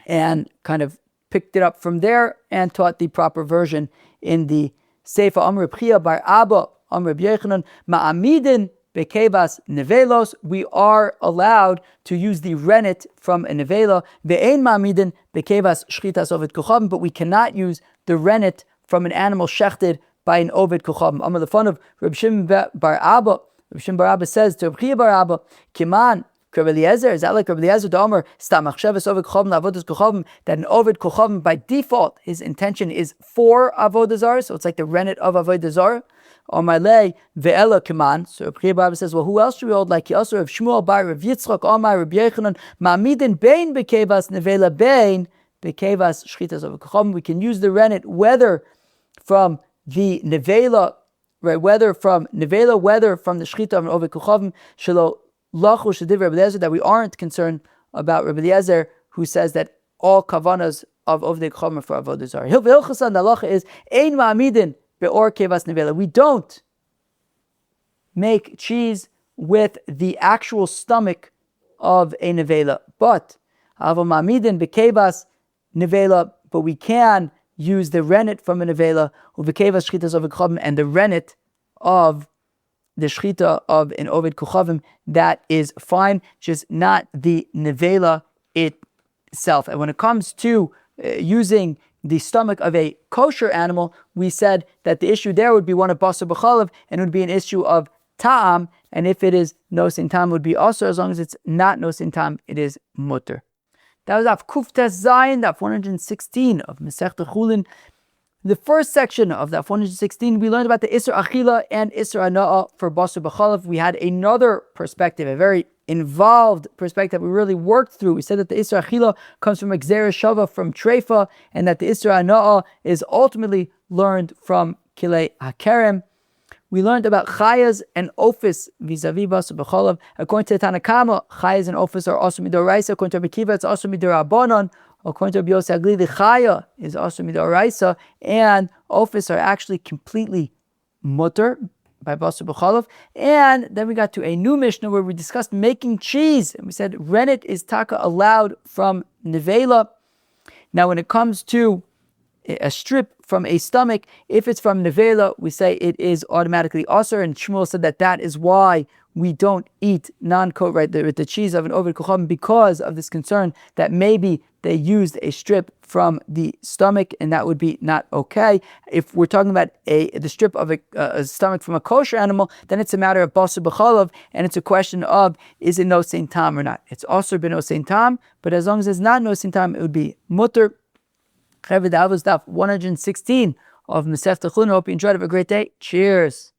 and kind of picked it up from there and taught the proper version in the Seifa. Amr B'chia bar Abba, Amr B'yechanan, Ma'amidin bekevas nevelos. We are allowed to use the rennet from a nevela. Ve'ein ma'amidin bekevas shchitas ovid kochavim, but we cannot use the rennet from an animal shechted by an ovid kochavim. Amr the fun of Reb Shimon bar Abba. Reb Shimon bar Abba says to Reb Chia bar Abba, Kiman, Reb Eliezer, is that like Reb Eliezer to Amr, stam achshavas ovid kochavim la'avodas kochavim, that an ovid kochavim by default, his intention is for avodah zarah, so it's like the rennet of avodah zarah. On my lay ve'ela kiman. So Reb Chia bar Abba says, well, who else should we hold like Issur of Shmuel bar Rav Yitzchak, Amar Reb Yechanan, ma'amidin bein bekevas nevela bein bekevas shchitas of kochavim. We can use the rennet whether from the nevela, right? Whether from nevela, whether from the shchita of ovid kochavim. Shelo lachu shediv Reb Eliezer, that we aren't concerned about Reb Eliezer, who says that all kavanas of ovid kochavim are for avodah zarah. Hilchasan the halacha is ein ma'amidin be'or kevas nevela. We don't make cheese with the actual stomach of a nevela, but avo ma'amidin bekevas nevela, but we can use the rennet from a nevela, uvekevas shchitas of kochavim, and the rennet of the shchita of an ovid kochavim. That is fine, just not the nevela itself. And when it comes to using the stomach of a kosher animal, we said that the issue there would be one of basar bechalav, and it would be an issue of ta'am, and if it is nosin tam, it would be also, as long as it's not nosin tam, it is mutter. That was Daf Kuftes Zayin, Daf 116 of Masechta Chullin. The first section of Daf 116, we learned about the Issur achila and Issur hana'ah for basar bechalav. We had another perspective, a very involved perspective we really worked through. We said that the Issur achila comes from Gzera Shava, from Treifa, and that the Issur hana'ah is ultimately learned from Kilei HaKerem. We learned about Chayas and ofos vis-à-vis basar bechalav. According to Tanna Kama, Chayas and ofos are also midoraisa. According to Rabbi Kiva, it's also midorabanan. According to Rabbi Yossi Agli, the Chaya is also midoraisa, and ofos are actually completely mutter by basar bechalav. And then we got to a new Mishnah where we discussed making cheese, and we said rennet is taka allowed from nevela. Now, when it comes to a strip from a stomach, if it's from nevela, we say it is automatically asur, and Shmuel said that is why we don't eat non-coat, right, the cheese of an ovid kochavim, because of this concern that maybe they used a strip from the stomach, and that would be not okay. If we're talking about the strip of a stomach from a kosher animal, then it's a matter of basar bechalav, and it's a question of, is it nosin tam or not? It's asur b'nosin tam, but as long as it's not nosin tam, it would be mutter. That was Daf 116 of Masechta Chullin. Hope you enjoyed. Have a great day. Cheers.